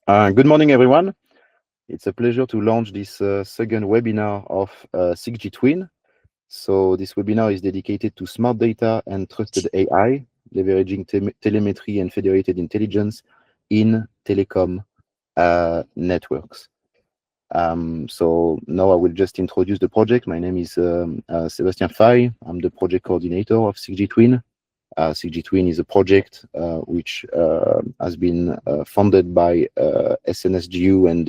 Good morning, everyone. It's a pleasure to launch this second webinar of 6G Twin. So this webinar is dedicated to smart data and trusted AI, leveraging telemetry and federated intelligence in telecom networks. So now I will just introduce the project. My name is Sébastien Faye. I'm the project coordinator of 6G Twin. 6G Twin is a project which has been funded by SNSGU and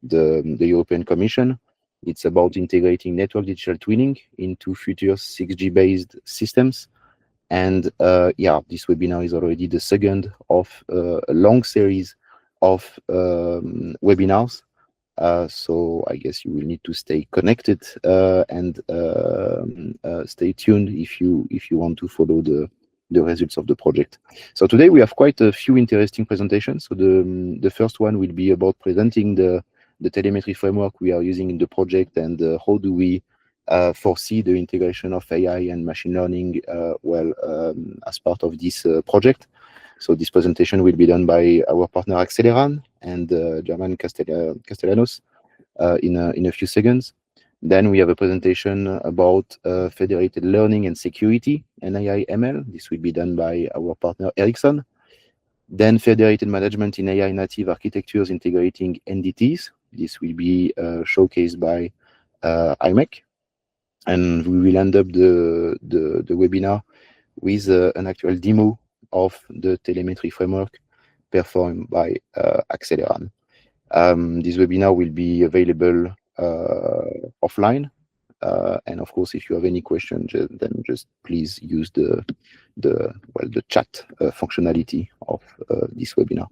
the European Commission. It's about integrating network digital twinning into future 6G based systems. And yeah, this webinar is already the second of a long series of webinars. So I guess you will need to stay connected and stay tuned if you want to follow the results of the project. So today we have quite a few interesting presentations. So the first one will be about presenting the telemetry framework we are using in the project and how do we foresee the integration of AI and machine learning as part of this project. So this presentation will be done by our partner Acceleran and German Castellanos in a few seconds. Then we have a presentation about federated learning and security and AI ML. This will be done by our partner Ericsson. Then federated management in AI native architectures integrating NDTs. This will be showcased by IMEC. And we will end up the webinar with an actual demo of the telemetry framework performed by Acceleran. This webinar will be available offline. And of course, if you have any questions, then just please use the chat functionality of this webinar.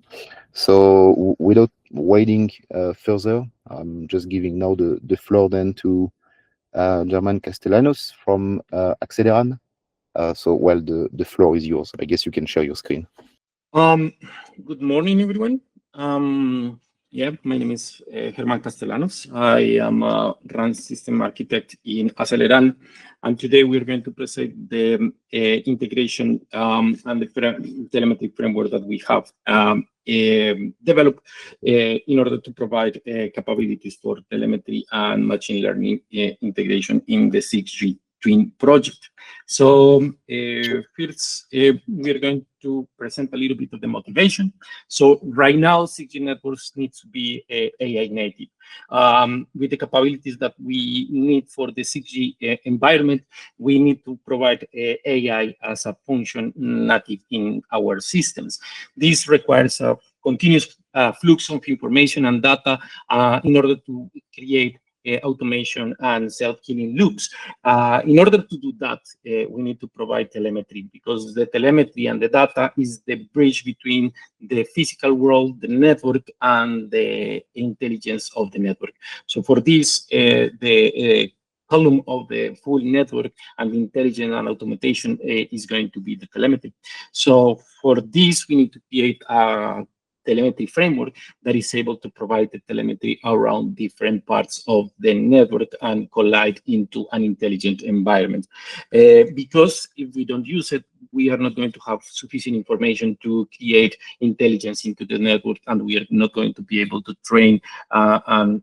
So without waiting further, I'm just giving now the floor then to German Castellanos from Acceleran. So the floor is yours. I guess you can share your screen. Good morning, everyone. Yeah, my name is Germán Castellanos. I am a RAN system architect in Acceleran, and today we're going to present the integration and the telemetry framework that we have developed in order to provide capabilities for telemetry and machine learning integration in the 6G Twin project. So first, we're going to present a little bit of the motivation. So right now, 6G networks need to be AI native. With the capabilities that we need for the 6G environment, we need to provide AI as a function native in our systems. This requires a continuous flux of information and data in order to create automation and self-healing loops. In order to do that, we need to provide telemetry, because the telemetry and the data is the bridge between the physical world, the network, and the intelligence of the network. So for this, the column of the full network and intelligence and automation is going to be the telemetry. So for this, we need to create a telemetry framework that is able to provide the telemetry around different parts of the network and collide into an intelligent environment. Because if we don't use it, we are not going to have sufficient information to create intelligence into the network, and we are not going to be able to train and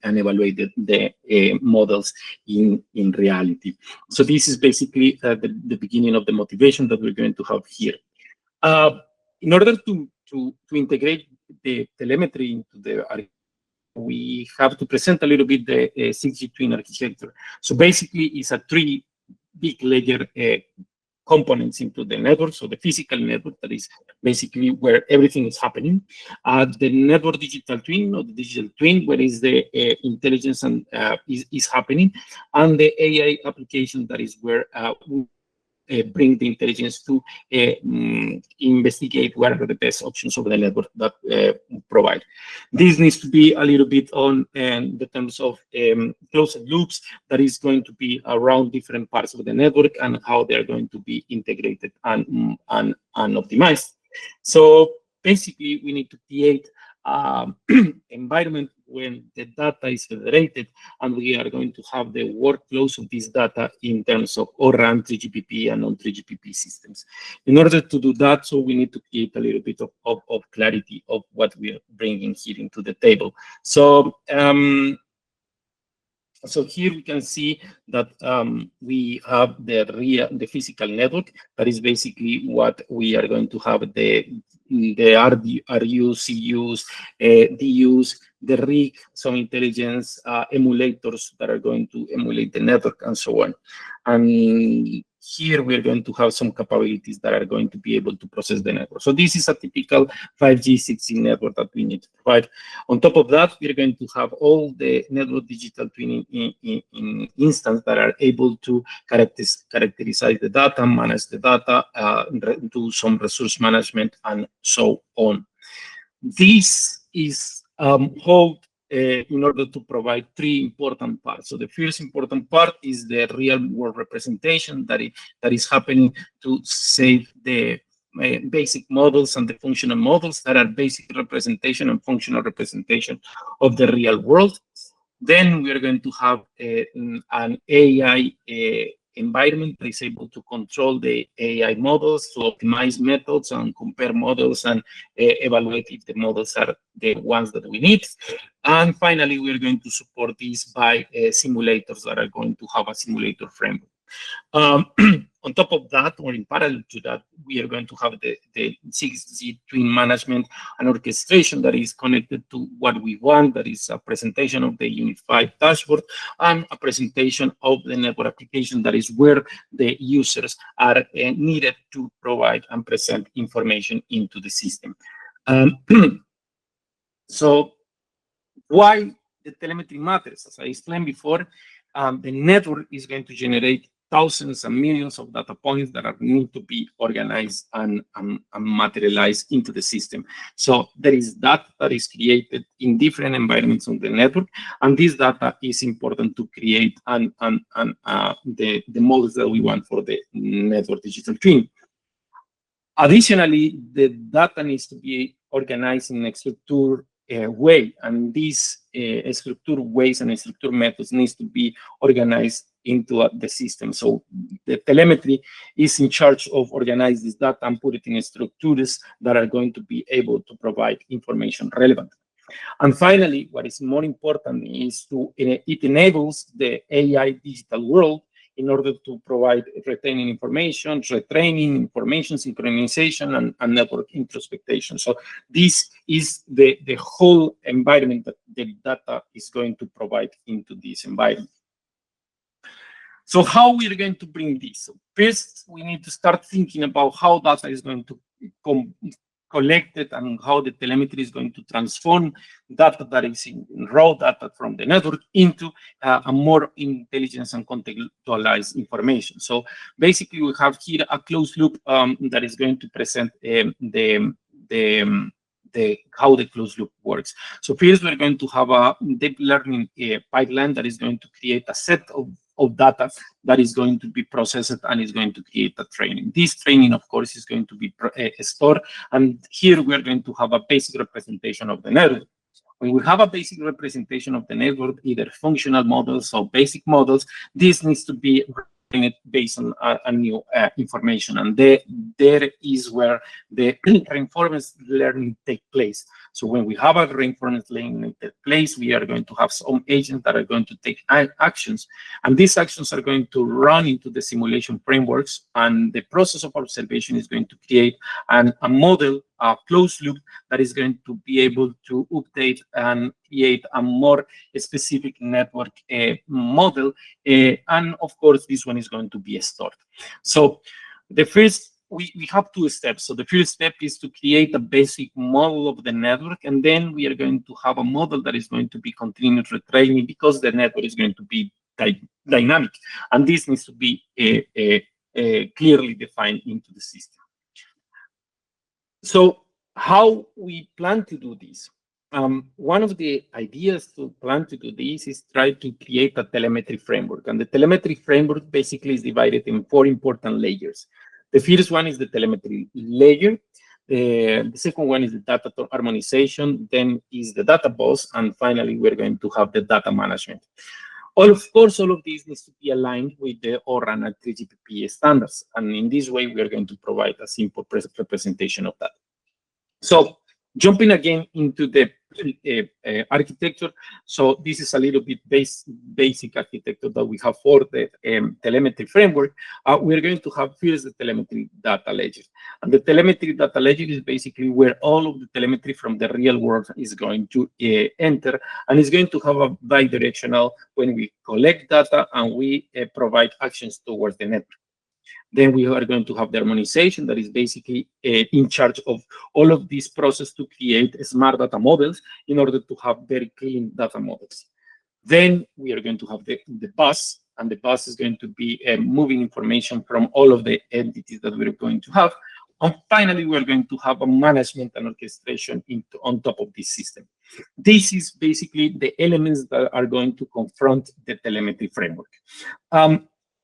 evaluate the models in reality. So this is basically the beginning of the motivation that we're going to have here. In order to integrate the telemetry into the we have to present a little bit the 6G Twin architecture. So basically, it's a 3 big layer components into the network. So the physical network, that is basically where everything is happening. The network digital twin, or the digital twin, where is the intelligence and is happening. And the AI application, that is where we bring the intelligence to investigate what are the best options of the network that provide. This needs to be a little bit on the terms of closed loops that is going to be around different parts of the network and how they're going to be integrated and optimized. So basically, we need to create environment when the data is federated, and we are going to have the workflows of this data in terms of ORAN, 3GPP, and non-3GPP systems. In order to do that, so we need to create a little bit of clarity of what we are bringing here into the table. So, so here we can see that we have the physical network. That is basically what we are going to have, the RUs, CUs, DUs, the rig, some intelligence emulators that are going to emulate the network, and so on. And here we're going to have some capabilities that are going to be able to process the network. So this is a typical 5G 6G network that we need to provide. On top of that, we're going to have all the network digital twinning in instance that are able to characterize the data, manage the data, do some resource management, and so on. This is how in order to provide three important parts. So the first important part is the real world representation that is happening to save the basic models and the functional models that are basic representation and functional representation of the real world. Then we are going to have an AI environment that is able to control the AI models, to optimize methods and compare models and evaluate if the models are the ones that we need. And finally, we are going to support this by simulators that are going to have a simulator framework. On top of that, or in parallel to that, we are going to have the 6G twin management and orchestration that is connected to what we want. That is a presentation of the unified dashboard and a presentation of the network application. That is where the users are needed to provide and present information into the system. So why the telemetry matters? As I explained before, the network is going to generate thousands and millions of data points that need to be organized and materialized into the system. So there is data that is created in different environments on the network, and this data is important to create the models that we want for the network digital twin. Additionally, the data needs to be organized in a structured way, and these structured ways and structured methods needs to be organized into the system. So the telemetry is in charge of organizing this data and put it in structures that are going to be able to provide information relevant. And finally, what is more important is it enables the AI digital world in order to provide retaining information, retraining information, synchronization, and network introspection. So this is the whole environment that the data is going to provide into this environment. So how we are going to bring this? So first, we need to start thinking about how data is going to come collected and how the telemetry is going to transform data that is in raw data from the network into a more intelligence and contextualized information. So basically, we have here a closed loop that is going to present how the closed loop works. So first, we're going to have a deep learning pipeline that is going to create a set of data that is going to be processed and is going to create a training. This training, of course, is going to be stored, and here we're going to have a basic representation of the network. When we have a basic representation of the network, either functional models or basic models, this needs to be based on a new information, and there is where the reinforcement learning takes place. So when we have a reinforcement learning take place, we are going to have some agents that are going to take actions, and these actions are going to run into the simulation frameworks, and the process of observation is going to create a model, a closed loop that is going to be able to update and create a more specific network model, and of course this one is going to be stored. So the first, we have two steps. So the first step is to create a basic model of the network, and then we are going to have a model that is going to be continuous retraining because the network is going to be dynamic, and this needs to be clearly defined into the system. So how we plan to do this? One of the ideas to plan to do this is try to create a telemetry framework. And the telemetry framework basically is divided in 4 important layers. The first one is the telemetry layer. The second one is the data harmonization, then is the data bus, and finally, we're going to have the data management. Of course, all of these needs to be aligned with the ORAN and 3GPP standards. And in this way, we are going to provide a simple representation of that. So jumping again into the architecture. So this is a little bit basic architecture that we have for the telemetry framework. We're going to have first the telemetry data ledger. And the telemetry data ledger is basically where all of the telemetry from the real world is going to enter, and it's going to have a bidirectional when we collect data and we provide actions towards the network. Then we are going to have the harmonization that is basically in charge of all of this process to create smart data models in order to have very clean data models. Then we are going to have the bus, and the bus is going to be moving information from all of the entities that we're going to have. And finally, we're going to have a management and orchestration on top of this system. This is basically the elements that are going to confront the telemetry framework.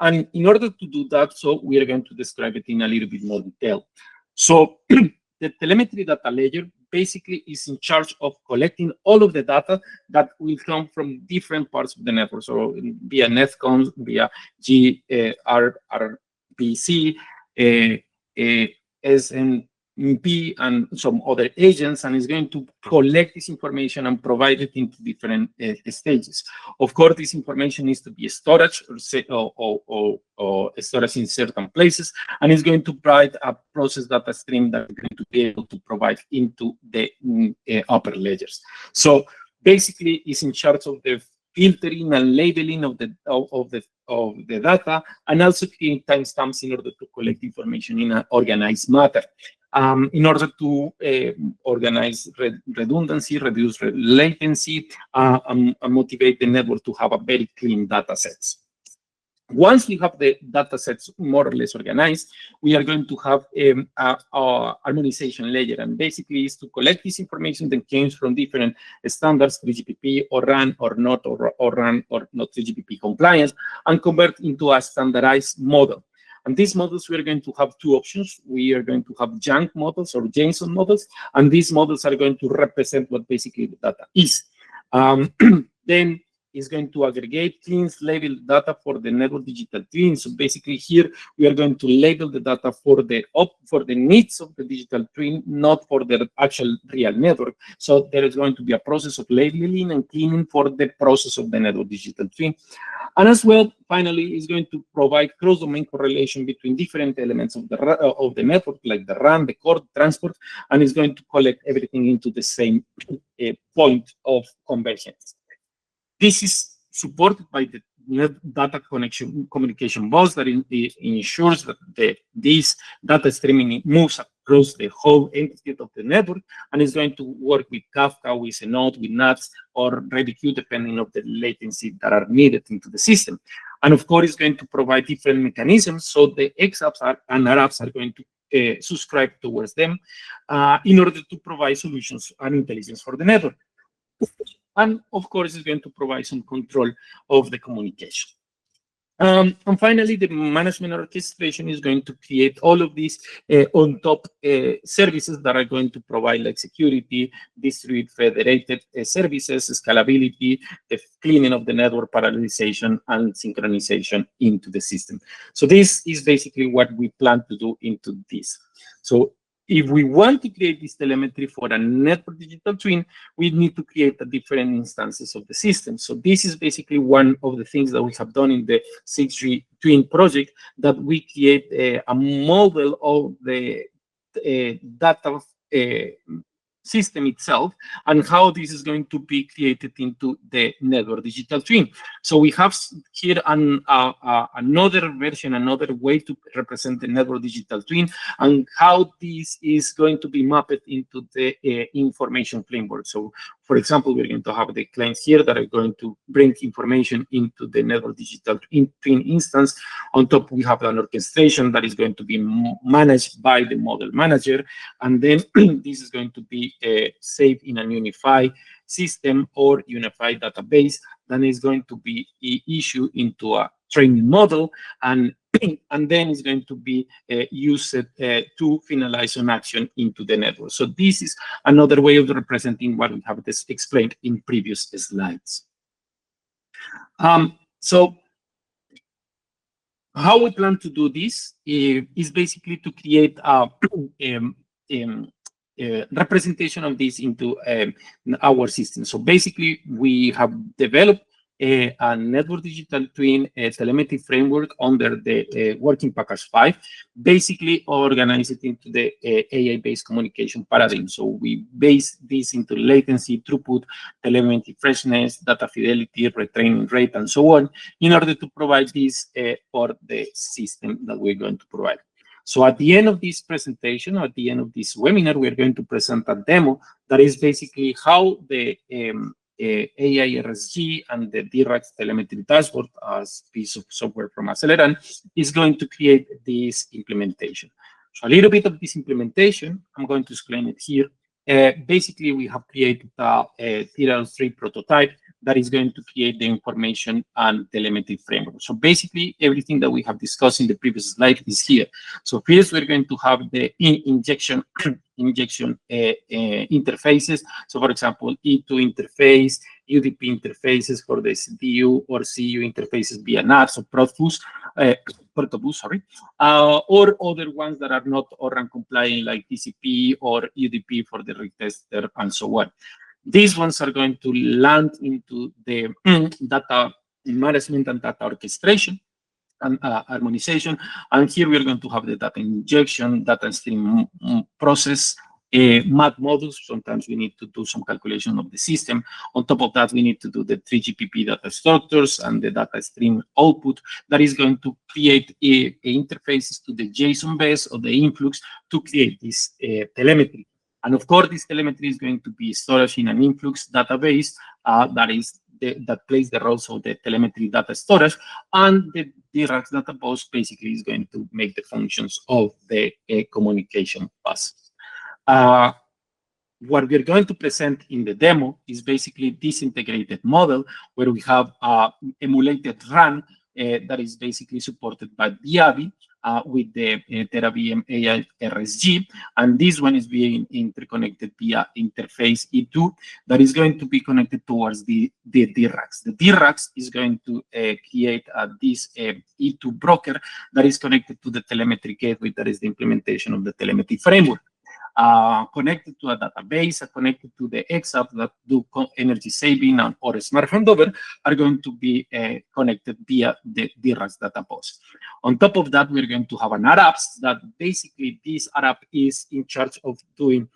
And in order to do that, so we are going to describe it in a little bit more detail. So the telemetry data ledger basically is in charge of collecting all of the data that will come from different parts of the network. So via NetCom, via GRBC, SNP, and some other agents, and is going to collect this information and provide it into different stages. Of course, this information needs to be storage or storage in certain places, and it's going to provide a process data stream that is going to be able to provide into the upper ledgers. So basically, it's in charge of the filtering and labeling of the data, and also creating timestamps in order to collect information in an organized manner. In order to organize redundancy, reduce latency, and motivate the network to have a very clean data sets. Once we have the data sets more or less organized, we are going to have a harmonization layer, and basically is to collect this information that comes from different standards, 3GPP, or RAN, or not, or RAN, or not 3GPP compliance, and convert into a standardized model. And these models, we are going to have two options. We are going to have JSON models or JSON models, and these models are going to represent what basically the data is. Then is going to aggregate, cleans, label data for the network digital twin. So basically here, we are going to label the data for the needs of the digital twin, not for the actual real network. So there is going to be a process of labeling and cleaning for the process of the network digital twin. And as well, finally, is going to provide cross-domain correlation between different elements of the network, like the RAN, the core, transport, and is going to collect everything into the same point of convergence. This is supported by the data communication bus that ensures that this data streaming moves across the whole entity of the network, and is going to work with Kafka, with a node, with NATs, or RabbitQ, depending on the latency that are needed into the system. And of course, it's going to provide different mechanisms, so the XApps and RApps are going to subscribe towards them in order to provide solutions and intelligence for the network. And of course, it's going to provide some control of the communication. And finally, the management orchestration is going to create all of these on top services that are going to provide like security, distributed federated services, scalability, the cleaning of the network, parallelization, and synchronization into the system. So this is basically what we plan to do into this. So if we want to create this telemetry for a network digital twin, we need to create a different instances of the system. So this is basically one of the things that we have done in the 6G twin project, that we create a model of the data system itself and how this is going to be created into the network digital twin. So we have here another version, another way to represent the network digital twin, and how this is going to be mapped into the information framework. So for example, we're going to have the clients here that are going to bring information into the network digital twin instance. On top, we have an orchestration that is going to be managed by the model manager. And then this is going to be saved in a unified system or unified database that is going to be issued into a training model. And and then it's going to be used to finalize an action into the network. So this is another way of representing what we have explained in previous slides. So how we plan to do this is basically to create a representation of this into our system. So basically, we have developed a network digital twin telemetry framework under the working package 5, basically organize it into the AI-based communication paradigm. So we base this into latency, throughput, telemetry freshness, data fidelity, retraining rate, and so on, in order to provide this for the system that we're going to provide. So at the end of this presentation, or at the end of this webinar, we're going to present a demo that is basically how the AI RSG and the DRAX telemetry dashboard as piece of software from Aceleran is going to create this implementation. So a little bit of this implementation, I'm going to explain it here. Basically, we have created a TRL3 prototype that is going to create the information and telemetry framework. So basically, everything that we have discussed in the previous slide is here. So first, we're going to have the injection interfaces. So for example, E2 interface, UDP interfaces for the CPU or CU interfaces via NAT, so Protobus, or other ones that are not ORAN compliant like TCP or UDP for the retester and so on. These ones are going to land into the data management and data orchestration and harmonization. And here we're going to have the data injection, data stream process, math models. Sometimes we need to do some calculation of the system. On top of that, we need to do the 3GPP data structures and the data stream output that is going to create interfaces to the JSON base or the influx to create this telemetry. And of course, this telemetry is going to be storage in an influx database that plays the roles of the telemetry data storage, and the DRAX data bus basically is going to make the functions of the communication bus. What we're going to present in the demo is basically this integrated model where we have emulated RAN that is basically supported by Viavi with the TeraVM AI RSG, and this one is being interconnected via interface E2 that is going to be connected towards the DRAX. The DRAX is going to create this E2 broker that is connected to the telemetry gateway that is the implementation of the telemetry framework. Connected to a database, connected to the XApp that do energy saving and or smart handover are going to be connected via the DRAX data bus. On top of that, we're going to have an RApps that basically this RApp is in charge of doing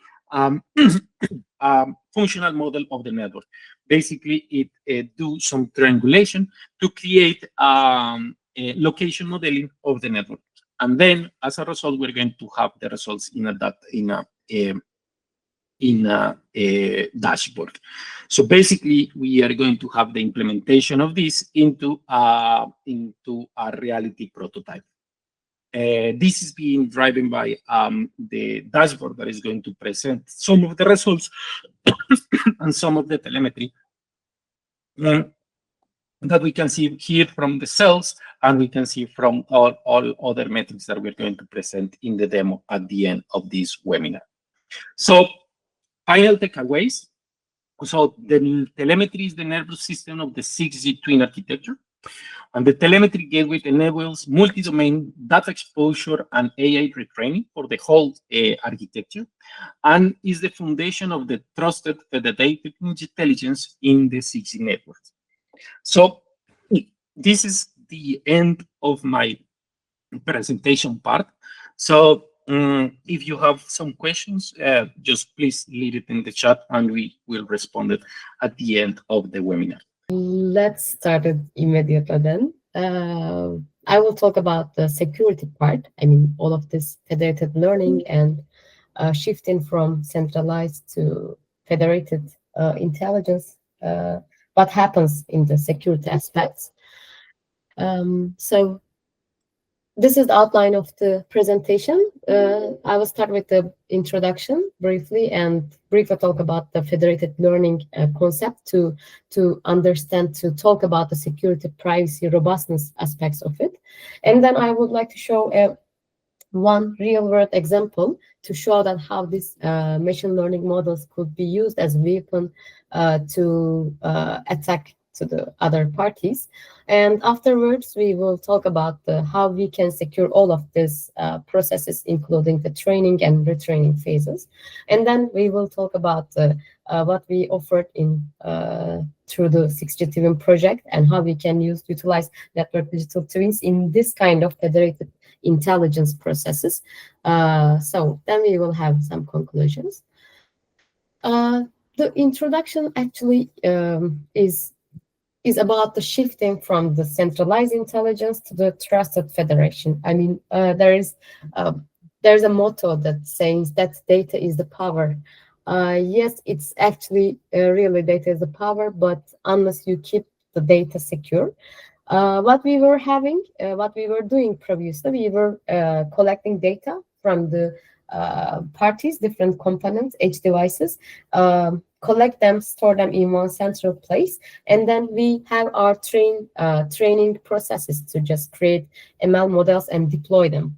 functional model of the network. Basically, it do some triangulation to create a location modeling of the network. And then, as a result, we're going to have the results in a dashboard. So basically, we are going to have the implementation of this into a reality prototype. This is being driven by the dashboard that is going to present some of the results and some of the telemetry that we can see here from the cells, and we can see from all other metrics that we're going to present in the demo at the end of this webinar. So final takeaways. So the telemetry is the nervous system of the 6G twin architecture. And the telemetry gateway enables multi-domain data exposure and AI retraining for the whole architecture, and is the foundation of the trusted federated intelligence in the 6G networks. So this is the end of my presentation part. So if you have some questions, just please leave it in the chat and we will respond it at the end of the webinar. Let's start it immediately then. I will talk about the security part. I mean, all of this federated learning and shifting from centralized to federated intelligence, what happens in the security aspects. So this is the outline of the presentation. I will start with the introduction briefly and briefly talk about the federated learning concept to understand, to talk about the security, privacy, robustness aspects of it. And then I would like to show one real-world example to show that how these machine learning models could be used as a weapon to attack to the other parties. And afterwards, we will talk about how we can secure all of these processes, including the training and retraining phases. And then we will talk about what we offered in through the 6G Twin project and how we can utilize network digital twins in this kind of federated intelligence processes. So then we will have some conclusions. The introduction actually is about the shifting from the centralized intelligence to the trusted federation. I mean, there's a motto that says that data is the power. Yes, it's actually really data is the power, but unless you keep the data secure, what we were doing previously, we were collecting data from the parties, different components, edge devices, collect them, store them in one central place, and then we have our training processes to just create ML models and deploy them.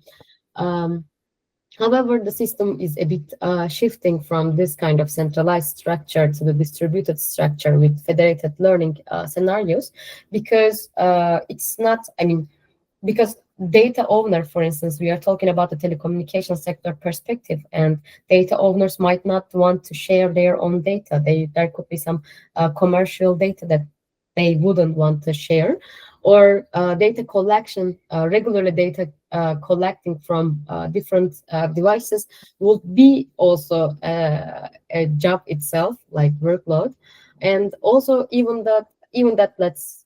However, the system is a bit shifting from this kind of centralized structure to the distributed structure with federated learning scenarios, because it's not, I mean, because data owner, for instance, we are talking about the telecommunication sector perspective, and data owners might not want to share their own data. There could be some commercial data that they wouldn't want to share, or data collection, regularly data collecting from different devices will be also a job itself, like workload. And also even that let's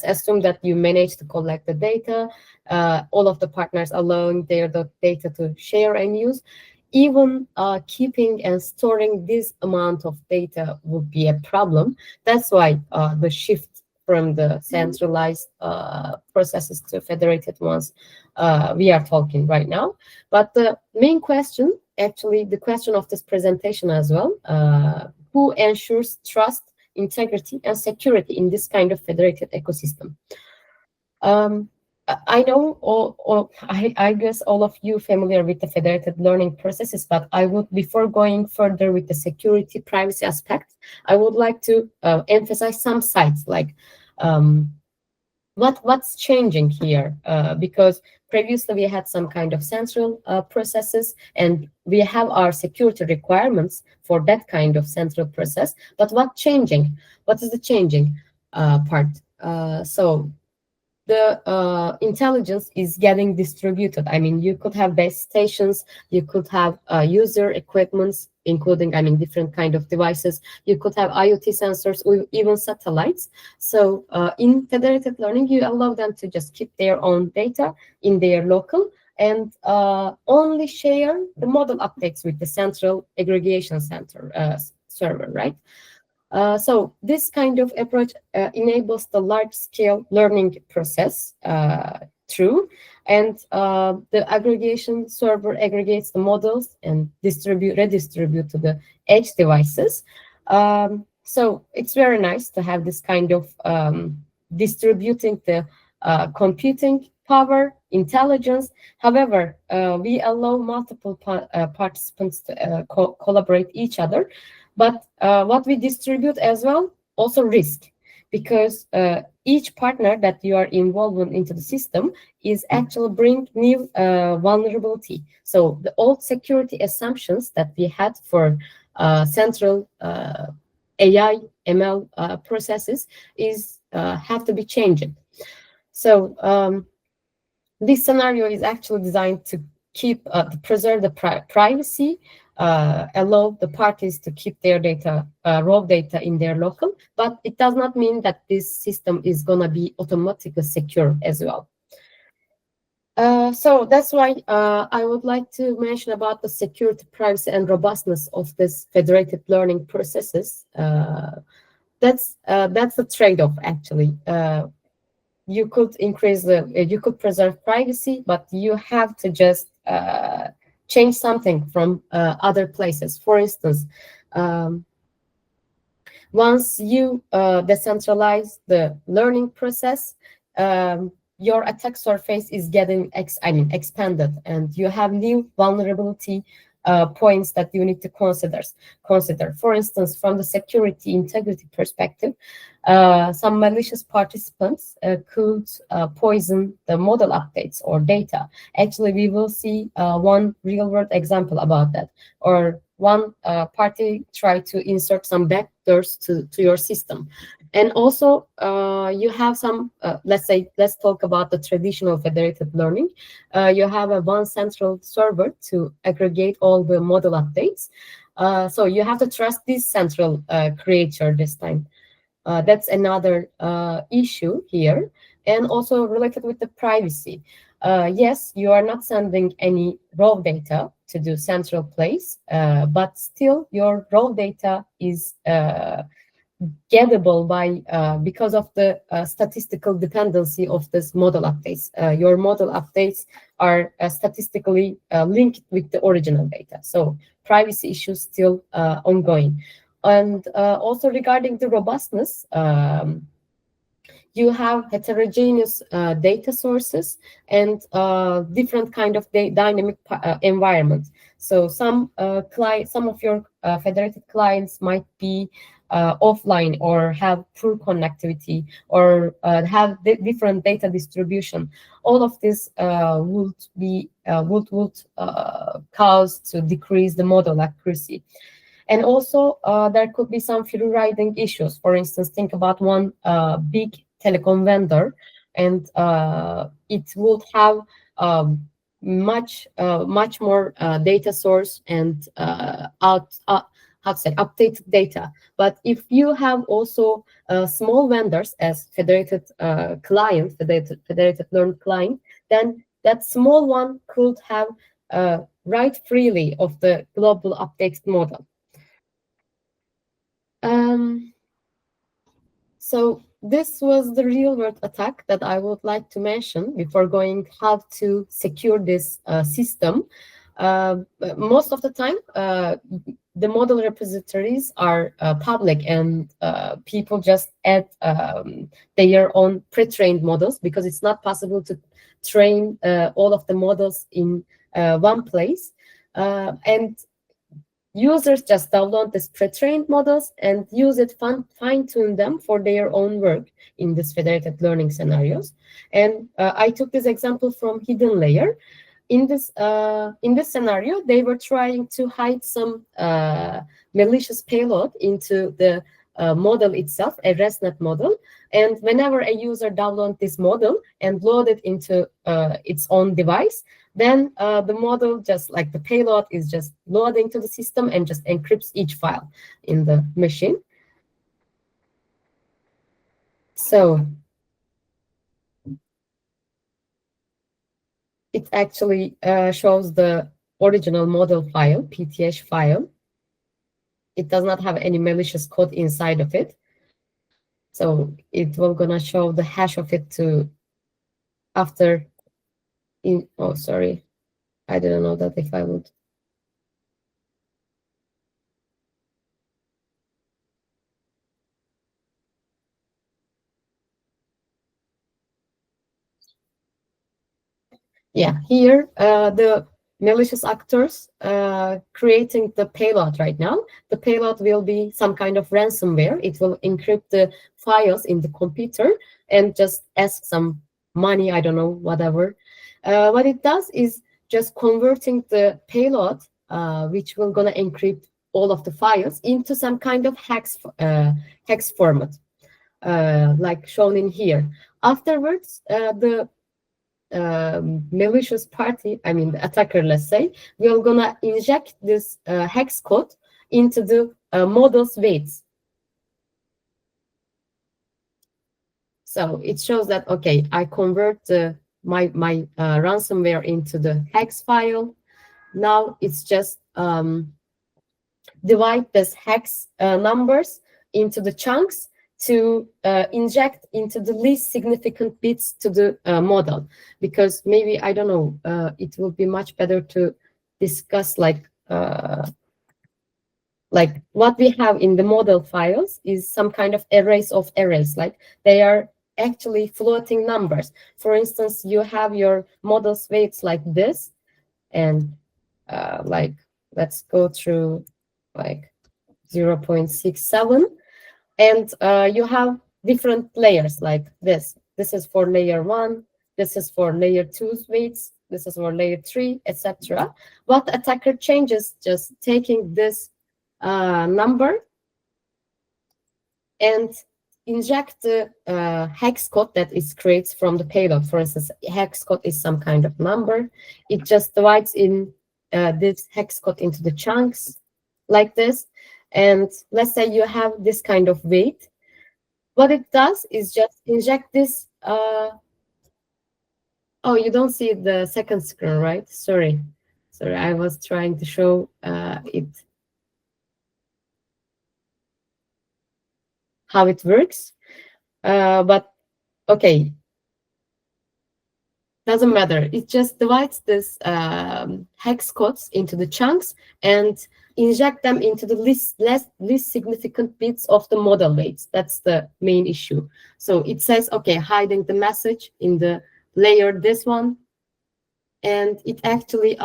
assume that you manage to collect the data, all of the partners allowing their data to share and use. Even keeping and storing this amount of data would be a problem. That's why the shift from the centralized processes to federated ones we are talking right now. But the main question, actually the question of this presentation as well, who ensures trust, integrity, and security in this kind of federated ecosystem? I know, I guess all of you familiar with the federated learning processes, but I would, before going further with the security, privacy aspect, I would like to emphasize some sides, like what's changing here, because previously we had some kind of central processes, and we have our security requirements for that kind of central process. But what's changing? What is the changing part? So the intelligence is getting distributed. I mean, you could have base stations, you could have user equipments, including, I mean, different kind of devices. You could have IoT sensors or even satellites. So in federated learning, you allow them to just keep their own data in their local and only share the model updates with the central aggregation center server, right? So this kind of approach enables the large-scale learning process through, and the aggregation server aggregates the models and redistribute to the edge devices. So it's very nice to have this kind of distributing the computing power, intelligence. However, we allow multiple participants to collaborate each other. But what we distribute as well also risk, because each partner that you are involved into the system is actually bring new vulnerability. So the old security assumptions that we had for central AI ML processes is have to be changed. So this scenario is actually designed to keep to preserve the privacy, allow the parties to keep their data, raw data in their local, but it does not mean that this system is going to be automatically secure as well. So that's why I would like to mention about the security, privacy, and robustness of this federated learning processes. That's the trade-off, actually. you could increase you could preserve privacy, but you have to just change something from other places. For instance, once you decentralize the learning process, your attack surface is getting expanded, and you have new vulnerability points that you need to consider. For instance, from the security integrity perspective, some malicious participants could poison the model updates or data. Actually, we will see one real-world example about that. Or one party try to insert some backdoors to your system. And also, you have some, let's talk about the traditional federated learning. You have one central server to aggregate all the model updates. So you have to trust this central creator this time. That's another issue here. And also related with the privacy. Yes, you are not sending any raw data to the central place, but still your raw data is gettable by because of the statistical dependency of this model updates. Your model updates are statistically linked with the original data. So privacy issues still ongoing. And also regarding the robustness, you have heterogeneous data sources and different kind of dynamic environments. So some of your federated clients might be offline or have poor connectivity or have different data distribution. All of this would cause to decrease the model accuracy. And also, there could be some free-riding issues. For instance, think about one big telecom vendor, and it would have much more data source and updated data. But if you have also small vendors as federated client, federated learn client, then that small one could have write freely of the global updated model. So this was the real-world attack that I would like to mention before going how to secure this system. Most of the time, the model repositories are public, and people just add their own pre-trained models because it's not possible to train all of the models in one place. And users just download these pre-trained models and use it, fine-tune them for their own work in this federated learning scenarios. And I took this example from Hidden Layer. In this scenario, they were trying to hide some malicious payload into the model itself, a ResNet model. And whenever a user downloads this model and load it into its own device, then the model, just like the payload, is just loading to the system and just encrypts each file in the machine. So it actually shows the original model file, PTH file. It does not have any malicious code inside of it. So it will gonna show the hash of it to after in, oh, sorry. I didn't know that if I would. Yeah, here the malicious actors creating the payload right now. The payload will be some kind of ransomware. It will encrypt the files in the computer and just ask some money, I don't know, whatever. What it does is just converting the payload, which will gonna encrypt all of the files, into some kind of hex format, like shown in here. Afterwards, the malicious party, I mean the attacker, let's say, we're gonna inject this hex code into the model's weights. So it shows that, okay, I convert my ransomware into the hex file. Now it's just divide this hex numbers into the chunks to inject into the least significant bits to the model, because maybe, I don't know, it will be much better to discuss like what we have in the model files is some kind of arrays of arrays, like they are actually floating numbers. For instance, you have your model's weights like this, and like let's go through like 0.67, and you have different layers like this. This is for layer 1, this is for layer 2's weights, this is for layer 3, etc. What attacker changes, just taking this number and inject the hex code that it creates from the payload. For instance, hex code is some kind of number. It just divides in this hex code into the chunks like this. And let's say you have this kind of weight. What it does is just inject this. Oh, you don't see the second screen, right? Sorry, I was trying to show it. How it works, but okay, doesn't matter. It just divides this hex codes into the chunks and inject them into the least significant bits of the model weights. That's the main issue. So it says, okay, hiding the message in the layer this one, and it actually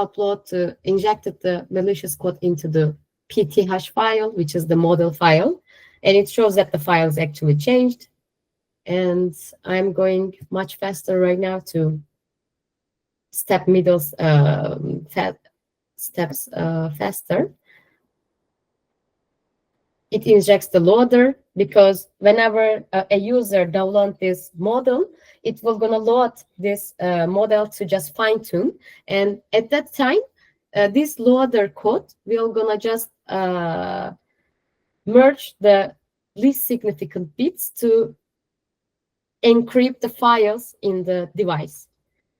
injected the malicious code into the PTH file, which is the model file. And it shows that the file is actually changed. And I'm going much faster right now to step middles steps faster. It injects the loader, because whenever a user downloads this model, it will gonna load this model to just fine tune. And at that time, this loader code will gonna just merge the least significant bits to encrypt the files in the device.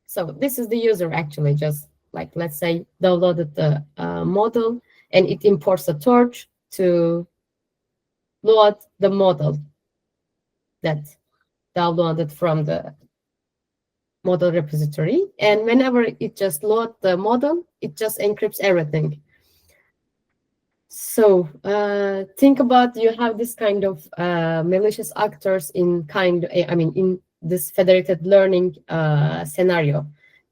So this is the user actually just like, let's say, downloaded the model, and it imports a torch to load the model that downloaded from the model repository. And whenever it just loads the model, it just encrypts everything. So think about, you have this kind of malicious actors in in this federated learning scenario.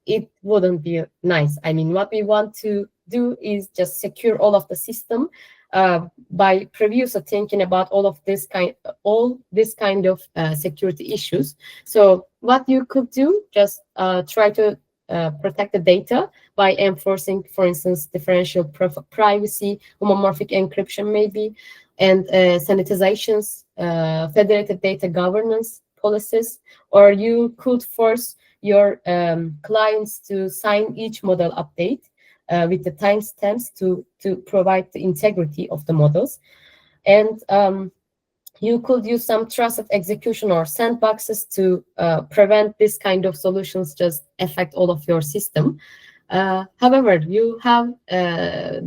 It wouldn't be nice. I mean, what we want to do is just secure all of the system by previously thinking about all this kind of security issues. So what you could do, just try to protect the data by enforcing, for instance, differential privacy, homomorphic encryption maybe, and sanitizations, federated data governance policies. Or you could force your clients to sign each model update with the timestamps to provide the integrity of the models. And you could use some trusted execution or sandboxes to prevent this kind of solutions just affect all of your system. However, you have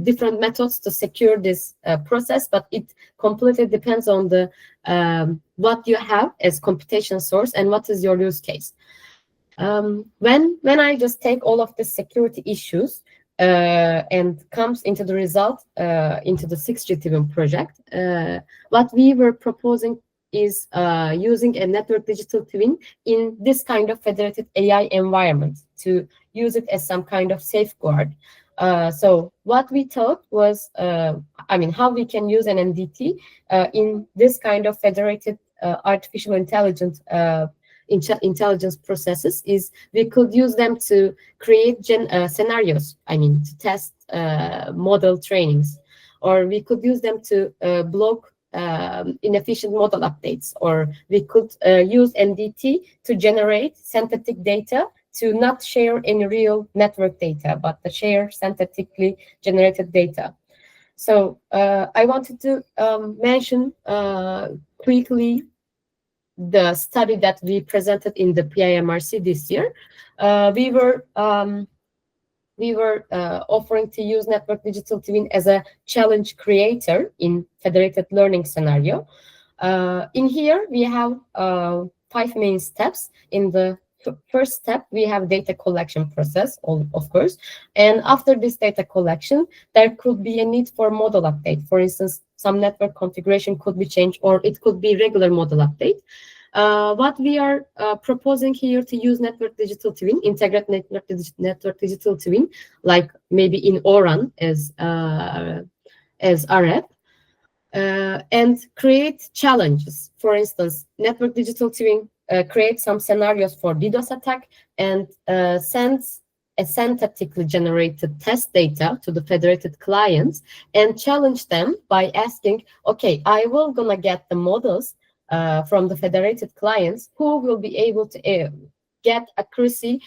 different methods to secure this process, but it completely depends on the what you have as computation source and what is your use case. When I just take all of the security issues and comes into the result into the 6G Twin project, what we were proposing is using a network digital twin in this kind of federated AI environment to use it as some kind of safeguard. So what we thought was, how we can use an NDT in this kind of federated artificial intelligence processes is we could use them to create scenarios, to test model trainings, or we could use them to block inefficient model updates, or we could use NDT to generate synthetic data to not share any real network data, but to share synthetically generated data. So I wanted to mention quickly the study that we presented in the PIMRC this year. We were offering to use network digital twin as a challenge creator in federated learning scenario. In here, we have 5 main steps. In the first step, we have data collection process, of course. And after this data collection, there could be a need for model update. For instance, some network configuration could be changed, or it could be regular model update. What we are proposing here to use network digital twin, integrate network digital twin, like maybe in ORAN as RF, and create challenges. For instance, network digital twin creates some scenarios for DDoS attack and sends a synthetically generated test data to the federated clients and challenge them by asking, okay, I will gonna get the models from the federated clients who will be able to get accuracy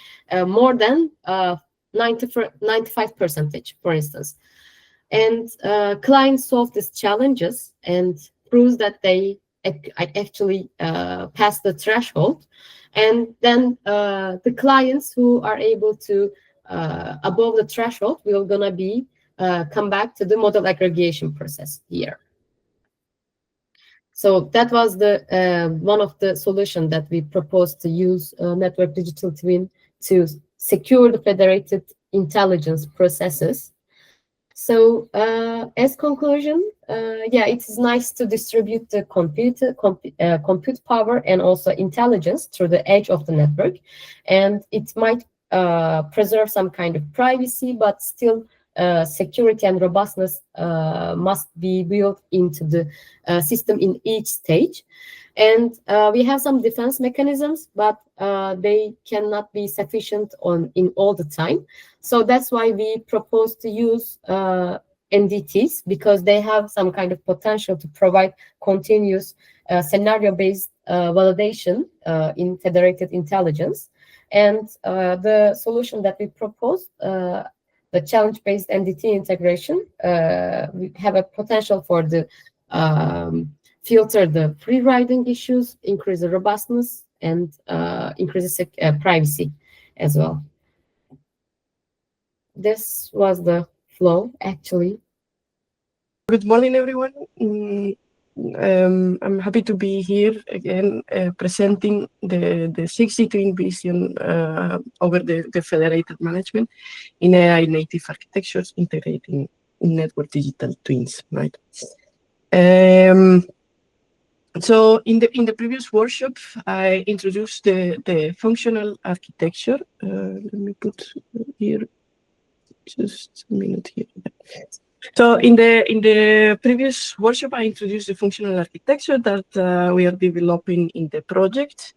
more than 95%, for instance. And clients solve these challenges and proves that they actually pass the threshold. And then the clients who are able to above the threshold will gonna be come back to the model aggregation process here. So that was the one of the solutions that we proposed to use network digital twin to secure the federated intelligence processes. So as conclusion, yeah, it is nice to distribute the compute power and also intelligence through the edge of the network, and it might preserve some kind of privacy, but still security and robustness must be built into the system in each stage. And we have some defense mechanisms, but they cannot be sufficient in all the time. So that's why we propose to use NDTs, because they have some kind of potential to provide continuous scenario-based validation in federated intelligence. And the solution that we proposed, the challenge-based NDT integration, we have a potential for the filter the free riding issues, increase the robustness, and increase privacy as well. This was the flow, actually. Good morning, everyone. I'm happy to be here again, presenting the 6G twin vision over the federated management in AI native architectures integrating network digital twins, right? So in the previous workshop, I introduced the functional architecture. Let me put here just a minute here. So in the previous workshop, I introduced the functional architecture that we are developing in the project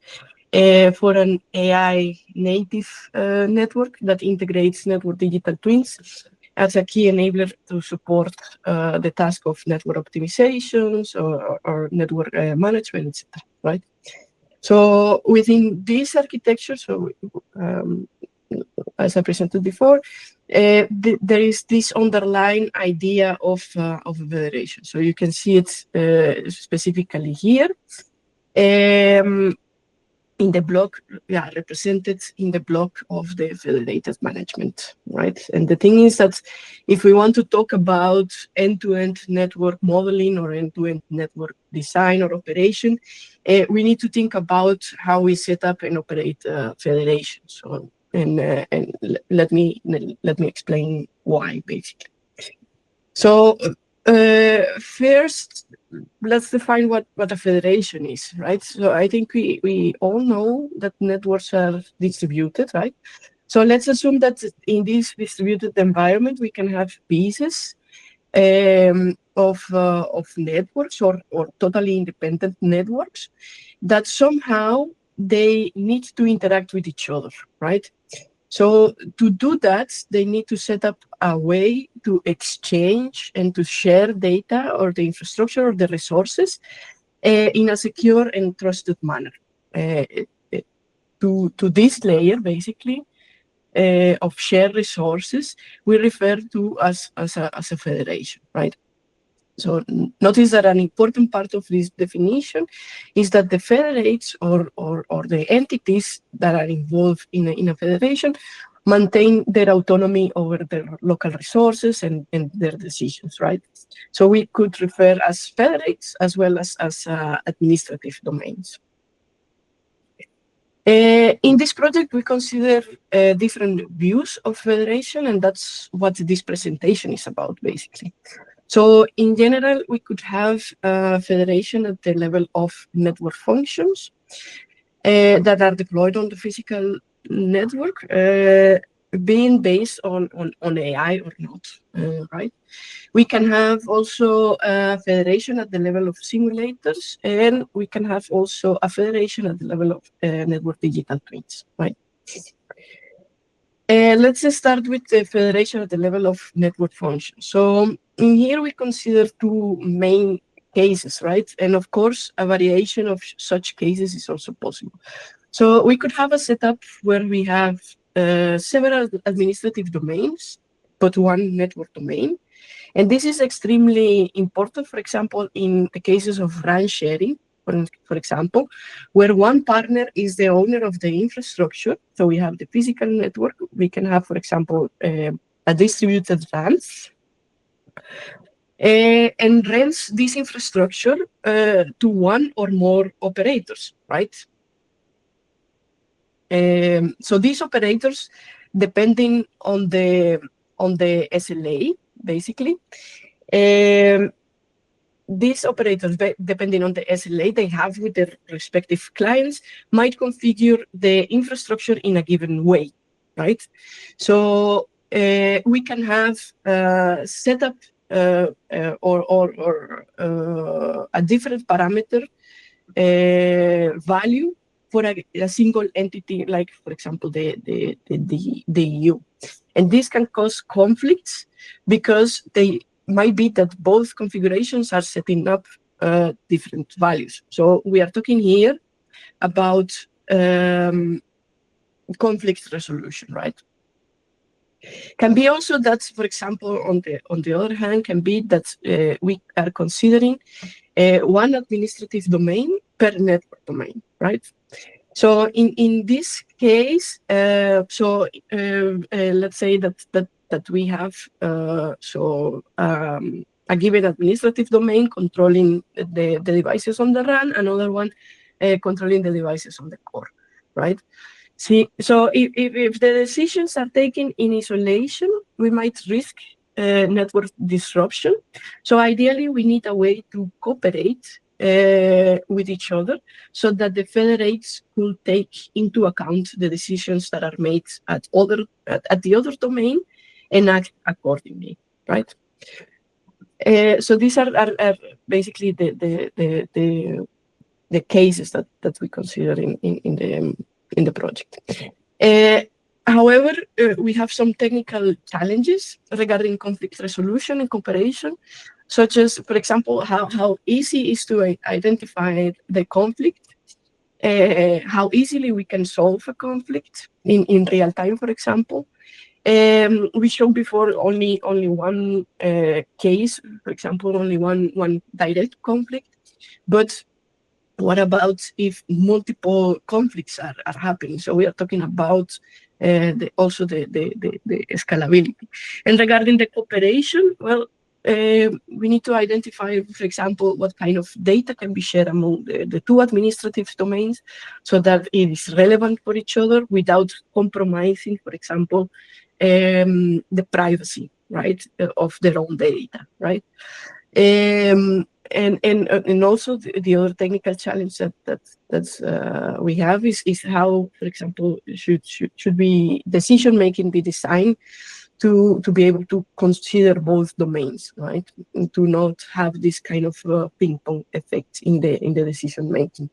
for an AI native network that integrates network digital twins as a key enabler to support the task of network optimizations or network management, etc. Right? So within this architecture, so as I presented before, there is this underlying idea of a federation. So you can see it specifically here. In the block, yeah, represented in the block of the federated management, right? And the thing is that if we want to talk about end-to-end network modeling or end-to-end network design or operation, we need to think about how we set up and operate federations. So, and let me explain why, basically. So first, let's define what a federation is, right? So I think we all know that networks are distributed, right? So let's assume that in this distributed environment, we can have pieces of networks or totally independent networks that somehow they need to interact with each other, right? So to do that, they need to set up a way to exchange and to share data or the infrastructure or the resources in a secure and trusted manner. To this layer, basically, of shared resources, we refer to as a federation, right? So notice that an important part of this definition is that the federates or the entities that are involved in a federation maintain their autonomy over their local resources and their decisions, right? So we could refer as federates as well as administrative domains. In this project, we consider different views of federation, and that's what this presentation is about, basically. So in general, we could have federation at the level of network functions that are deployed on the physical network, being based on AI or not, right? We can have also a federation at the level of simulators, and we can have also a federation at the level of network digital twins, right? Let's start with the federation at the level of network functions. So in here we consider two main cases, right? And of course, a variation of such cases is also possible. So we could have a setup where we have several administrative domains, but one network domain. And this is extremely important, for example, in the cases of RAN sharing, for example, where one partner is the owner of the infrastructure. So we have the physical network. We can have, for example, a distributed RANs, and rents this infrastructure to one or more operators, right? So these operators, depending on the SLA, basically, these operators, depending on the SLA they have with their respective clients, might configure the infrastructure in a given way, right? So we can have setup or a different parameter value for a single entity, like, for example, the EU. And this can cause conflicts because they might be that both configurations are setting up different values. So we are talking here about conflict resolution, right? Can be also that, for example, on the other hand, can be that we are considering one administrative domain per network domain, right? So in this case, let's say that we have a given administrative domain controlling the devices on the RAN, another one controlling the devices on the core, right? See, so if the decisions are taken in isolation, we might risk network disruption. So ideally, we need a way to cooperate with each other so that the federates could take into account the decisions that are made at the other domain and act accordingly, right? So these are basically the cases that we consider in the project. However, we have some technical challenges regarding conflict resolution and cooperation, such as, for example, how easy is to identify the conflict, how easily we can solve a conflict in real time, for example. We showed before only one case, for example, only one direct conflict, but what about if multiple conflicts are happening? So we are talking about also the scalability. And regarding the cooperation, well, we need to identify, for example, what kind of data can be shared among the two administrative domains so that it is relevant for each other without compromising, for example, the privacy, right, of their own data, right? And also the other technical challenge that we have is how, for example, should be decision making be designed to be able to consider both domains, right? And to not have this kind of ping pong effect in the decision making.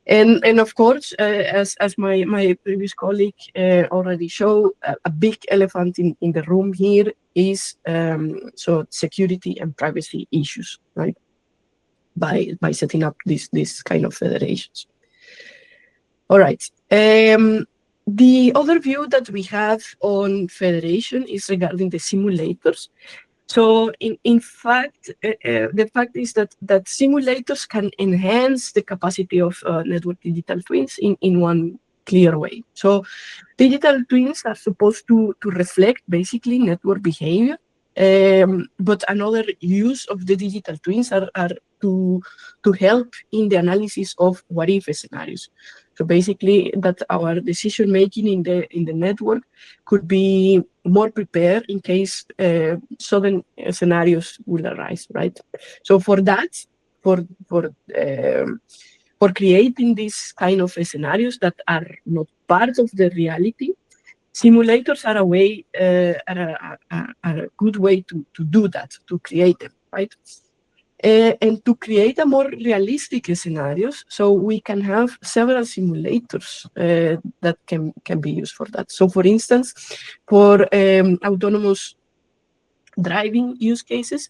And of course, as my previous colleague already showed, a big elephant in the room here is so security and privacy issues, right? By setting up this kind of federations. All right. The other view that we have on federation is regarding the simulators. So in fact, the fact is that simulators can enhance the capacity of network digital twins in one clear way. So digital twins are supposed to reflect basically network behavior. But another use of the digital twins are to help in the analysis of what-if scenarios. So basically, that our decision making in the network could be more prepared in case sudden scenarios will arise, right? So for that, for creating these kind of scenarios that are not part of the reality, simulators are a way, are a good way to do that, to create them, right? And to create a more realistic scenarios, so we can have several simulators that can be used for that. So for instance, for autonomous driving use cases,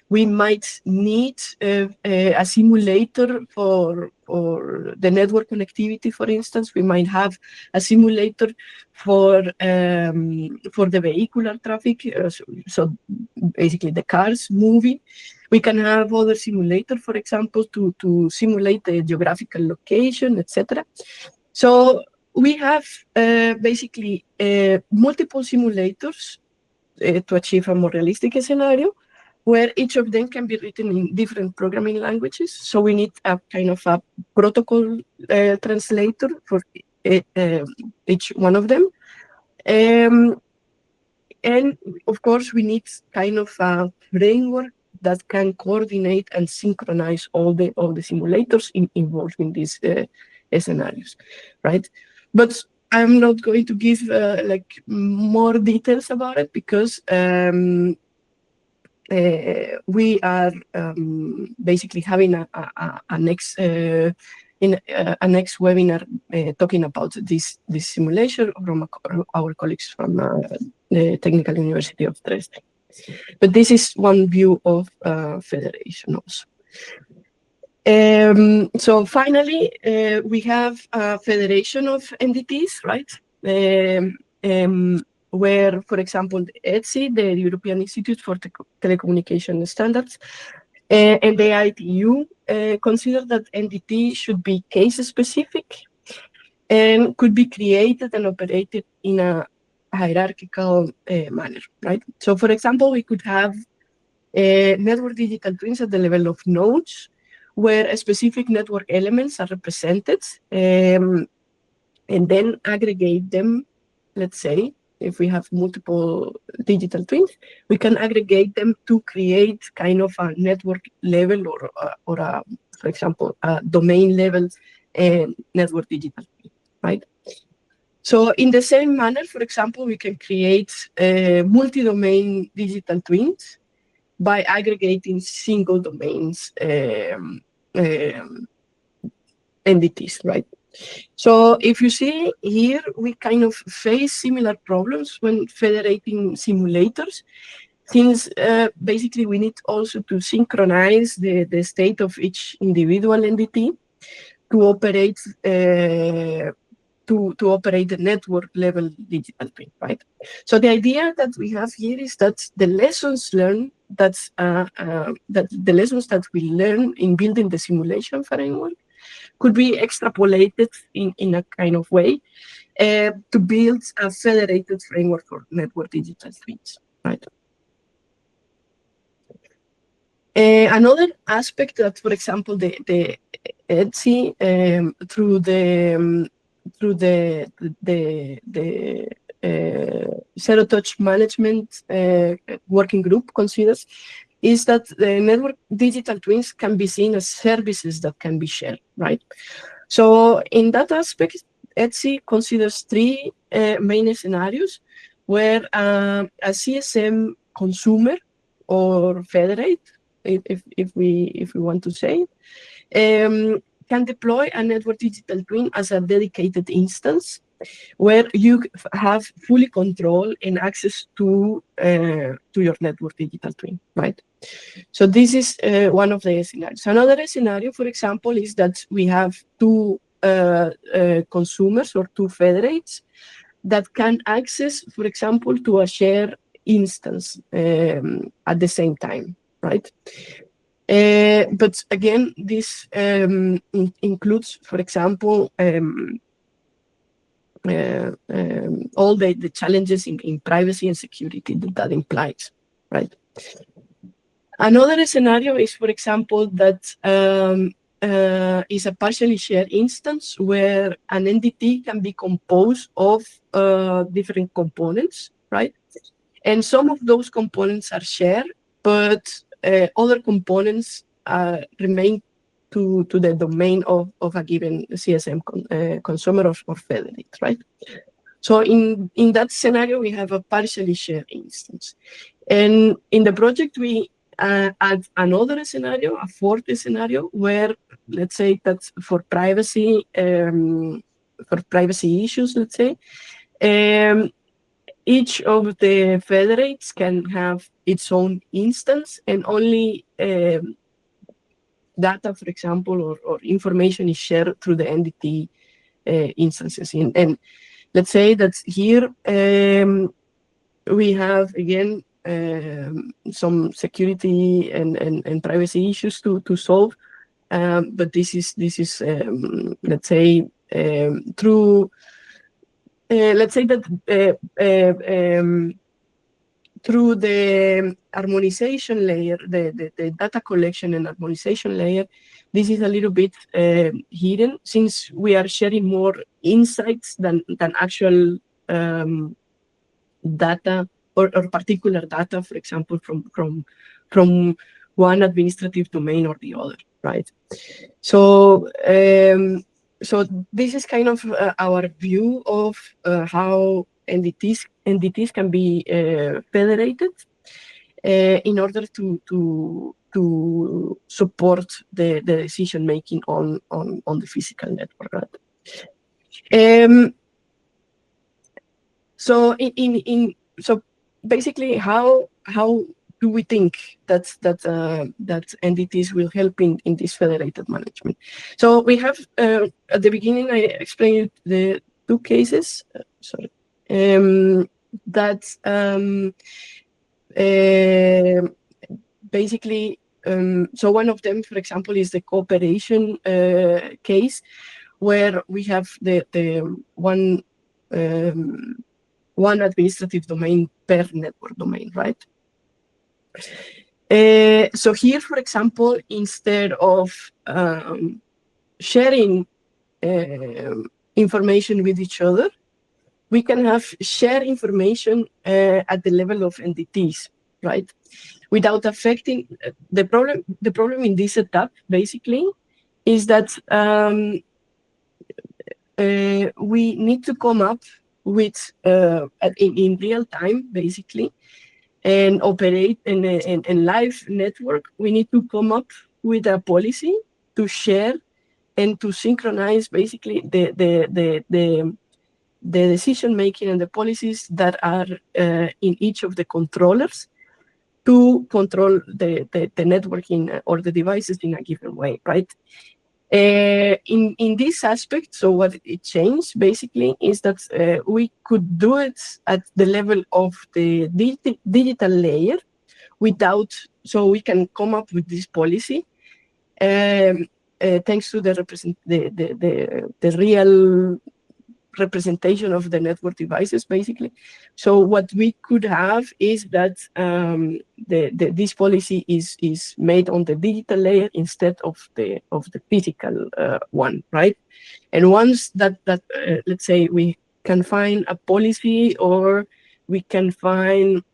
we might need a simulator for the network connectivity. For instance, we might have a simulator for the vehicular traffic, so basically the cars moving. We can have other simulator, for example, to simulate the geographical location, etc. So we have basically multiple simulators to achieve a more realistic scenario, where each of them can be written in different programming languages. So we need a kind of a protocol translator for each one of them. And of course, we need kind of a framework that can coordinate and synchronize all the simulators involved in these scenarios, right? But I'm not going to give like more details about it, because we are basically having a next webinar talking about this simulation from our colleagues from the Technical University of Dresden. But this is one view of federation also. So finally, we have a federation of entities, right? Where, for example, the ETSI, the European Institute for Telecommunication Standards, and the ITU consider that entity should be case-specific and could be created and operated in a hierarchical manner, right? So, for example, we could have network digital twins at the level of nodes, where specific network elements are represented, and then aggregate them. Let's say, if we have multiple digital twins, we can aggregate them to create kind of a network level or a, for example, a domain level network digital twin, right? So in the same manner, for example, we can create multi-domain digital twins by aggregating single domains entities, right? So if you see here, we kind of face similar problems when federating simulators, since basically we need also to synchronize the state of each individual entity to operate to operate the network level digital twin, right? So the idea that we have here is that the lessons learned that the lessons that we learn in building the simulation framework could be extrapolated in a kind of way to build a federated framework for network digital twins, right? Another aspect that, for example, the ETSI through the zero touch management working group considers is that the network digital twins can be seen as services that can be shared, right? So in that aspect, ETSI considers three main scenarios where a CSM consumer or federate, if we want to say, can deploy a network digital twin as a dedicated instance where you have fully control and access to your network digital twin, right? So this is one of the scenarios. Another scenario, for example, is that we have two consumers or two federates that can access, for example, to a shared instance at the same time, right? But again, this includes, for example, all the challenges in privacy and security that implies, right? Another scenario is, for example, that is a partially shared instance where an entity can be composed of different components, right? And some of those components are shared, but other components remain to the domain of a given CSM consumer or federated, right? So in that scenario, we have a partially shared instance. And in the project, we add another scenario, a fourth scenario, where, let's say, that's for privacy issues, let's say, each of the federates can have its own instance, and only data, for example, or information is shared through the entity instances. And let's say that here we have, again, some security and privacy issues to solve, but this is let's say through let's say that through the harmonization layer, the data collection and harmonization layer, this is a little bit hidden, since we are sharing more insights than actual data or particular data, for example, from one administrative domain or the other, right? So so this is kind of our view of how entities can be federated in order to support the decision making on the physical network, right? So so basically, how do we think that entities will help in this federated management? So we have at the beginning, I explained the two cases. That basically, so one of them, for example, is the cooperation case, where we have the one administrative domain per network domain, right? So here, for example, instead of sharing information with each other, we can have shared information at the level of entities, right? Without affecting the problem. The problem in this setup, basically, is that we need to come up with in real time, basically, and operate in live network. We need to come up with a policy to share and to synchronize, basically, the decision making and the policies that are in each of the controllers to control the networking or the devices in a given way, right? In this aspect, so what it changed basically is that we could do it at the level of the digital layer so we can come up with this policy thanks to the real representation of the network devices, basically. So what we could have is that this policy is made on the digital layer instead of the physical one, right? And once that let's say we can find a policy, or we can find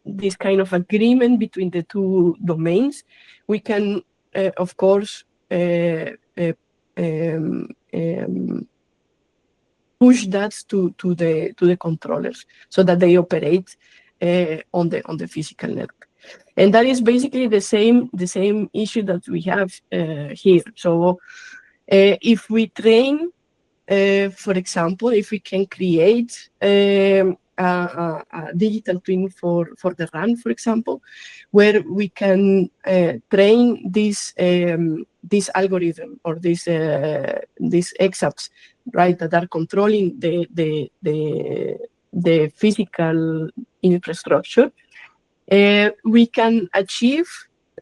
this kind of agreement between the two domains, we can of course push that to the controllers so that they operate on the physical network. And that is basically the same issue that we have here. So if we train, for example, if we can create a digital twin for the RAN, for example, where we can train this algorithm or these XApps, right, that are controlling the physical infrastructure, we can achieve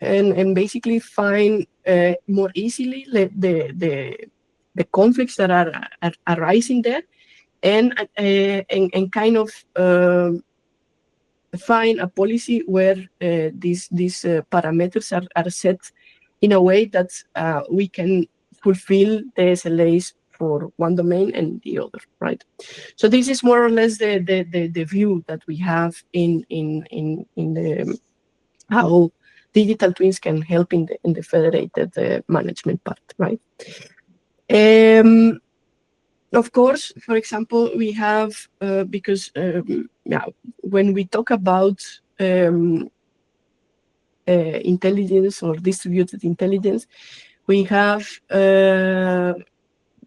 and basically find more easily the the conflicts that are arising there, and kind of define a policy where these parameters are set in a way that we can fulfill the SLAs for one domain and the other, right? So this is more or less the view that we have in the how digital twins can help in the federated management part, right? Of course, for example, we have because when we talk about intelligence or distributed intelligence, we have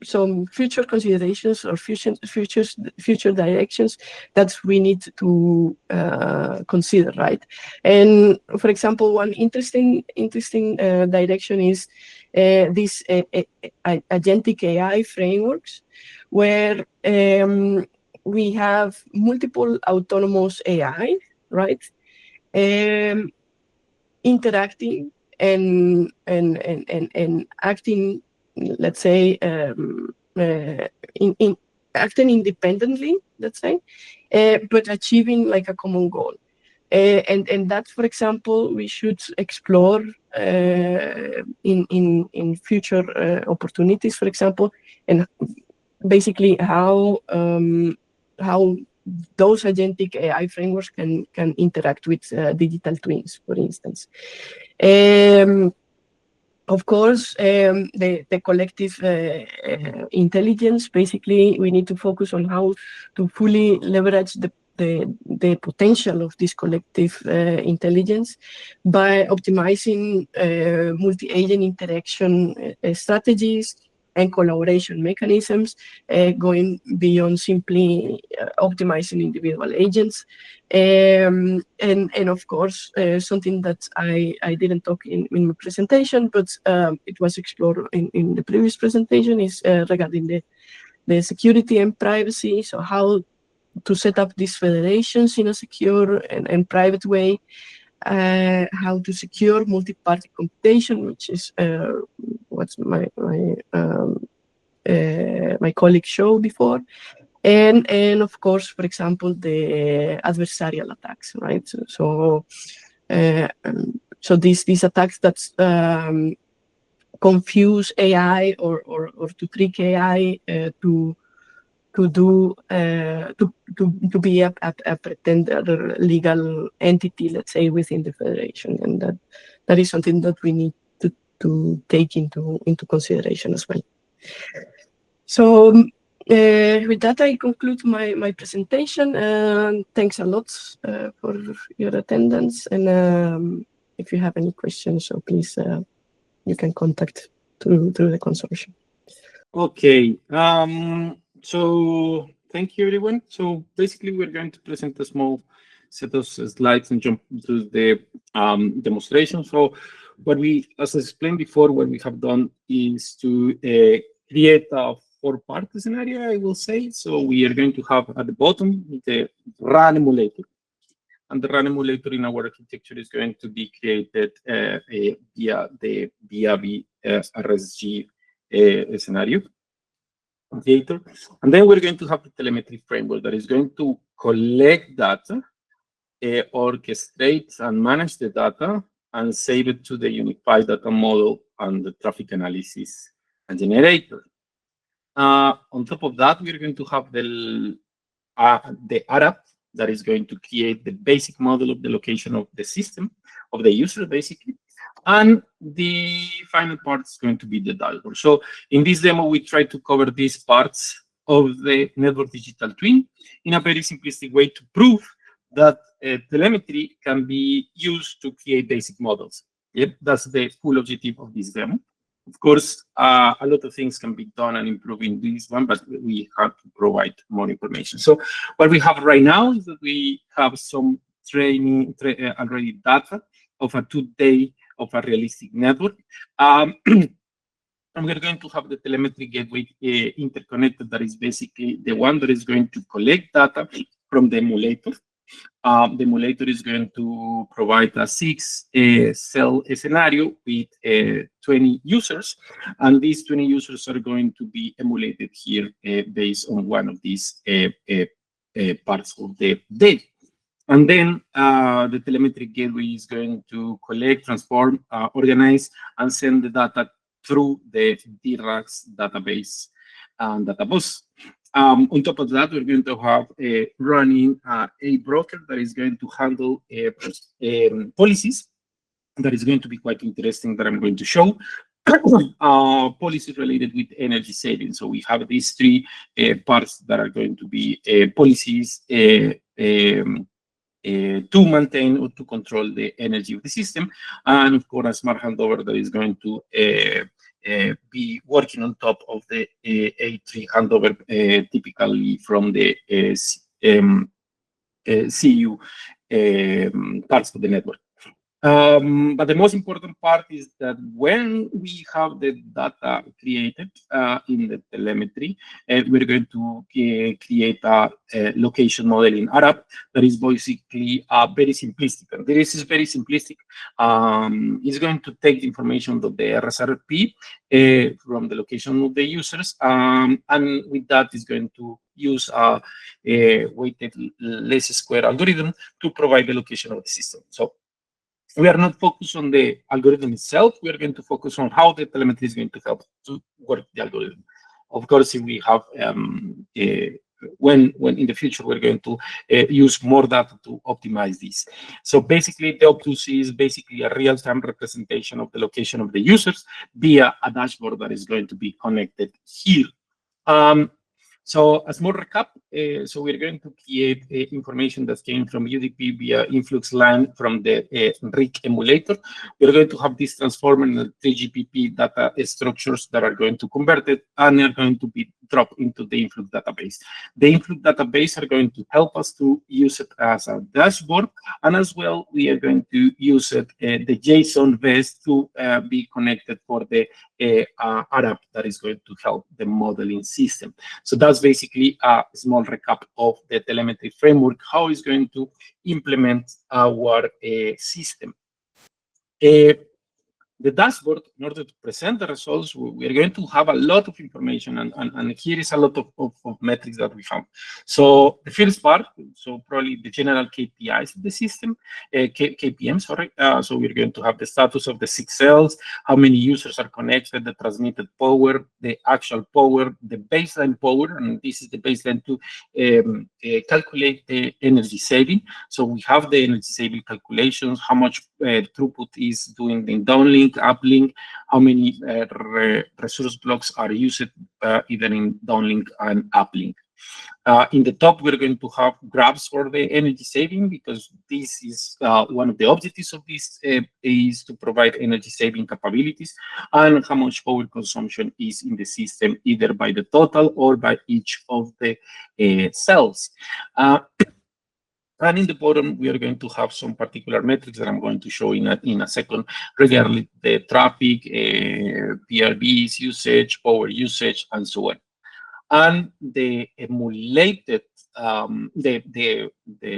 some future considerations or future directions that we need to consider, right? And for example, one interesting direction is these agentic AI frameworks, where we have multiple autonomous AI, right? Interacting and acting, let's say, acting independently, let's say, but achieving like a common goal. And that, for example, we should explore in future opportunities, for example, and basically how those agentic AI frameworks can interact with digital twins, for instance. Of course, the collective intelligence, basically, we need to focus on how to fully leverage the potential of this collective intelligence by optimizing multi-agent interaction strategies and collaboration mechanisms, going beyond simply optimizing individual agents. And of course, something that I didn't talk in my presentation, but it was explored in the previous presentation, is regarding the security and privacy. So how to set up these federations in a secure and private way, how to secure multi-party computation, which is what my colleague showed before, and of course, for example, the adversarial attacks, right? So these attacks that confuse AI or to trick AI to be a pretender legal entity, let's say, within the federation, and that is something that we need to take into consideration as well. So with that, I conclude my presentation. Thanks a lot for your attendance, and if you have any questions, so please you can contact through the consortium. Okay. So thank you, everyone. So basically, we're going to present a small set of slides and jump to the demonstration. So what we, as I explained before, what we have done is to create a four-part scenario, I will say. So we are going to have at the bottom the run emulator. And the run emulator in our architecture is going to be created via the VIA RSG scenario creator. And then we're going to have the telemetry framework that is going to collect data, orchestrate and manage the data, and save it to the unified data model and the traffic analysis and generator. On top of that, we're going to have the ARAP that is going to create the basic model of the location of the system, of the user, basically. And the final part is going to be the dashboard. So in this demo, we try to cover these parts of the network digital twin in a very simplistic way to prove that telemetry can be used to create basic models. Yep, that's the full objective of this demo. Of course, a lot of things can be done and improved in this one, but we have to provide more information. So what we have right now is that we have some training already data of a 2-day of a realistic network. And we're going to have the telemetry gateway interconnected, that is basically the one that is going to collect data from the emulator The emulator is going to provide a 6-cell scenario with 20 users, and these 20 users are going to be emulated here based on one of these parts of the data. And then the telemetry gateway is going to collect, transform, organize, and send the data through the DRAX database and data bus. On top of that, we're going to have running a broker that is going to handle policies. That is going to be quite interesting, that I'm going to show. Policies related with energy savings. So we have these three parts that are going to be policies to maintain or to control the energy of the system, and of course a smart handover that is going to be working on top of the A3 handover, typically from the CU parts of the network. But the most important part is that when we have the data created in the telemetry, we're going to create a location model in Arab that is basically very simplistic. And this is very simplistic. It's going to take the information of the RSRP from the location of the users, and with that is going to use a weighted least square algorithm to provide the location of the system. So we are not focused on the algorithm itself. We are going to focus on how the telemetry is going to help to work the algorithm. Of course, if we have, when in the future, we're going to use more data to optimize this. So basically, the Op2C is basically a real-time representation of the location of the users via a dashboard that is going to be connected here. So a small recap, so we're going to create information that came from UDP via influx line from the RIC emulator. We're going to have this transformer in the 3GPP data structures that are going to convert it, and they're going to be dropped into the influx database. The influx database are going to help us to use it as a dashboard, and as well, we are going to use it, the JSON base to be connected for the Arab that is going to help the modeling system. So that's basically a small recap of the telemetry framework, how it's going to implement our system. The dashboard, in order to present the results, we are going to have a lot of information, and here is a lot of metrics that we found. So the first part, so probably the general KPIs of the system, KPM, sorry. So we're going to have the status of the 6 cells, how many users are connected, the transmitted power, the actual power, the baseline power, and this is the baseline to calculate the energy saving. So we have the energy saving calculations, how much throughput is doing the downlink, uplink, how many resource blocks are used either in downlink and uplink. In the top, we're going to have graphs for the energy saving, because this is one of the objectives of this is to provide energy saving capabilities, and how much power consumption is in the system, either by the total or by each of the cells. And in the bottom, we are going to have some particular metrics that I'm going to show in a second, regarding the traffic, PRBs, usage, power usage, and so on. And the emulated, the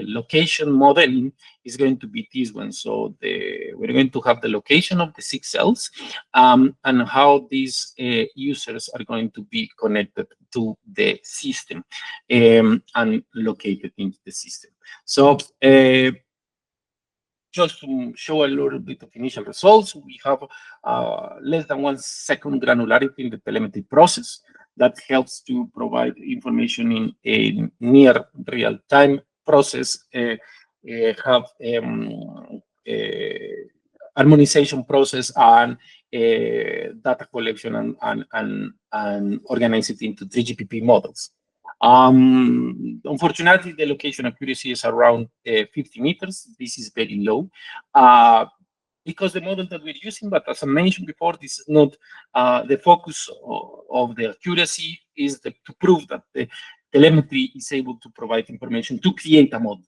location modeling is going to be this one. So we're going to have the location of the 6 cells, and how these users are going to be connected to the system and located into the system. So just to show a little bit of initial results, we have less than 1 second granularity in the telemetry process. That helps to provide information in a near real-time process, have harmonization process, and data collection, and organize it into 3GPP models. Unfortunately, the location accuracy is around 50 meters. This is very low. Because the model that we're using, but as I mentioned before, this is not the focus of the accuracy, is to prove that the telemetry is able to provide information to create a model.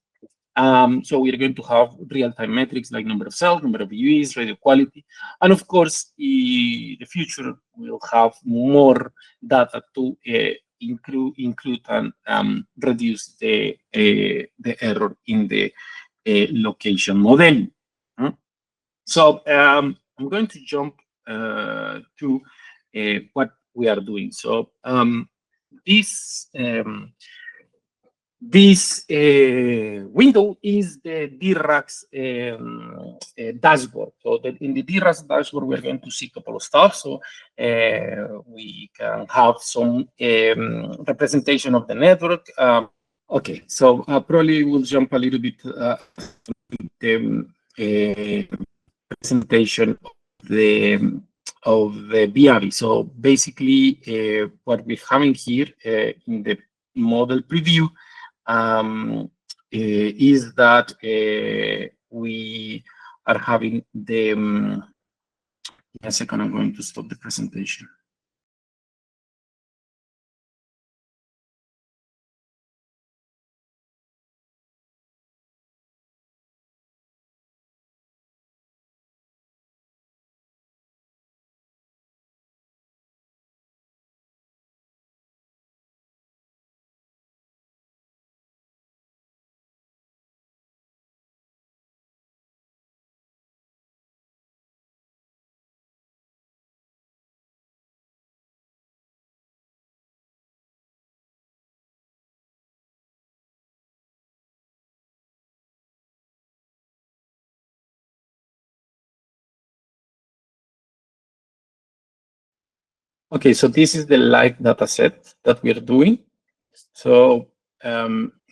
So we're going to have real-time metrics like number of cells, number of UEs, radio quality, and of course, in the future, we'll have more data to include and reduce the error in the location modeling. So I'm going to jump to what we are doing. So this window is the DRAX dashboard. So in the DRAX dashboard, we're going to see a couple of stuff. So we can have some representation of the network. Okay, so probably we'll jump a little bit the presentation of the BIAVI. So basically, what we're having here in the model preview is that we are having the. In a second, I'm going to stop the presentation. Okay, so this is the live data set that we're doing. So,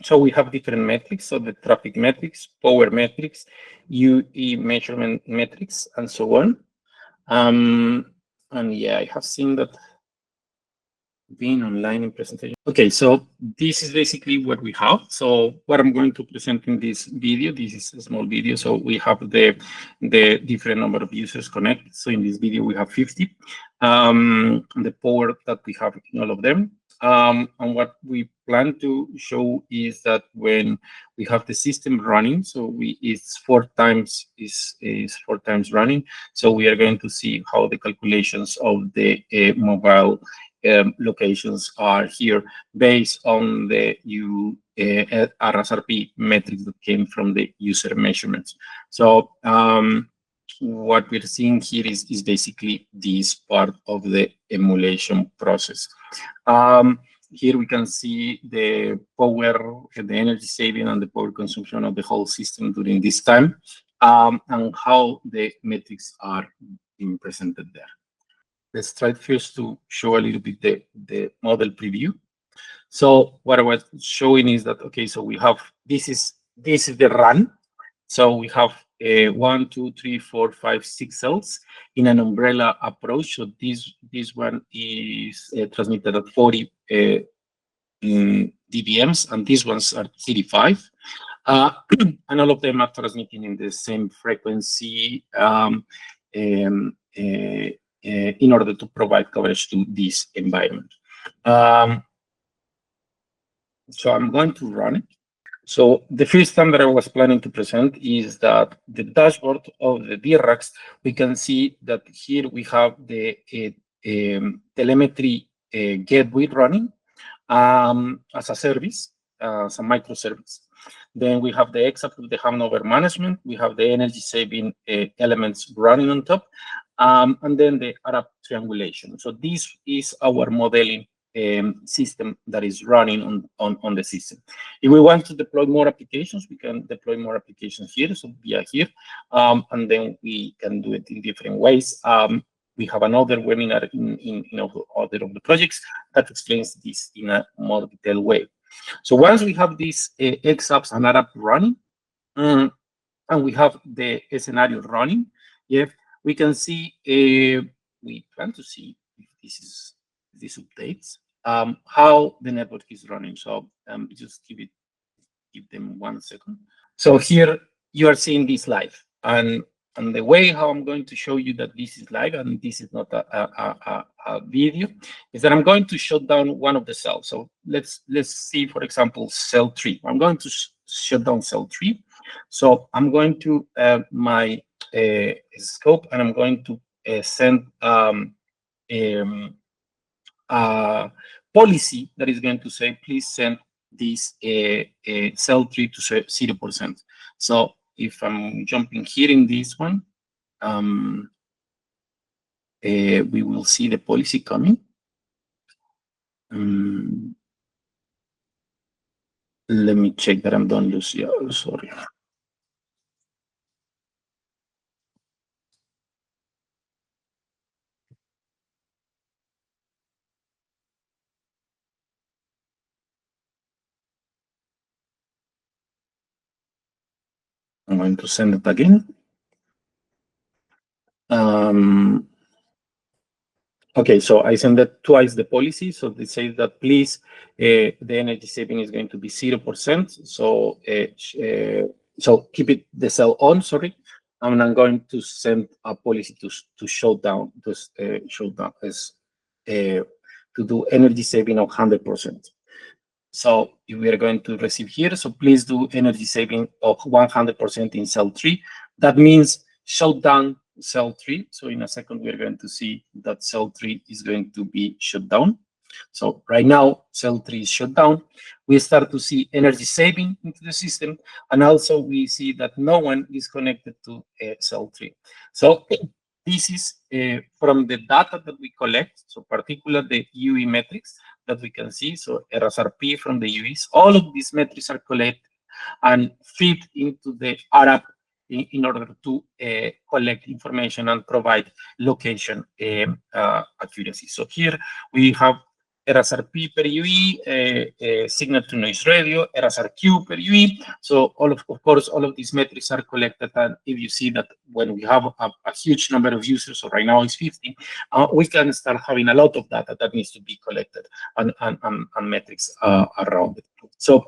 so we have different metrics, so the traffic metrics, power metrics, UE measurement metrics, and so on. And yeah, I have seen that being online in presentation. Okay, so this is basically what we have. So what I'm going to present in this video, this is a small video. So we have the different number of users connected. So in this video, we have 50. The power that we have in all of them. And what we plan to show is that when we have the system running, so it's 4 times running. So we are going to see how the calculations of the mobile locations are here based on the RSRP metrics that came from the user measurements. So what we're seeing here is basically this part of the emulation process. Here we can see the power, the energy saving and the power consumption of the whole system during this time, and how the metrics are being presented there. Let's try first to show a little bit the model preview. So what I was showing is that, okay, so we have, this is the run. So we have 1, 2, 3, 4, 5, 6 cells in an umbrella approach. So this one is transmitted at 40 dBms, and these ones are 35. And all of them are transmitting in the same frequency in order to provide coverage to this environment. So I'm going to run it. So the first time that I was planning to present is that the dashboard of the DRAX, we can see that here we have the telemetry gateway running as a service, as a microservice. Then we have the XApp with the handover management. We have the energy saving elements running on top. And then the Arab triangulation. So this is our modeling system that is running on the system. If we want to deploy more applications, we can deploy more applications here, so via here, and then we can do it in different ways. We have another webinar in other of the projects that explains this in a more detailed way. So once we have these XApps and Arab running, and we have the scenario running, yeah, we can see, we plan to see if this updates, how the network is running. So just give them 1 second. So here you are seeing this live, and the way how I'm going to show you that this is live and this is not a video is that I'm going to shut down one of the cells. So let's see, for example, cell 3. I'm going to shut down cell 3. So I'm going to my scope, and I'm going to send a a policy that is going to say, please send this cell 3 to 0%. So if I'm jumping here in this one, we will see the policy coming. Let me check that I'm done, Lucia. Sorry. I'm going to send it again. Okay, so I sent it twice the policy. So they say that please, the energy saving is going to be 0%. So so keep it the cell on. Sorry, and I'm going to send a policy to shut down to do energy saving of 100%. So if we are going to receive here, so please do energy saving of 100% in cell 3. That means shut down cell 3. So in a second, we're going to see that cell 3 is going to be shut down. So right now, cell 3 is shut down. We start to see energy saving into the system. And also we see that no one is connected to cell 3. So this is from the data that we collect, so particularly the UE metrics that we can see, so RSRP from the UEs, all of these metrics are collected and feed into the RAP in order to collect information and provide location accuracy. So here we have RSRP per UE, signal to noise radio, RSRQ per UE. So of course, all of these metrics are collected. And if you see that when we have a huge number of users, so right now it's 50, we can start having a lot of data that needs to be collected and metrics around it. So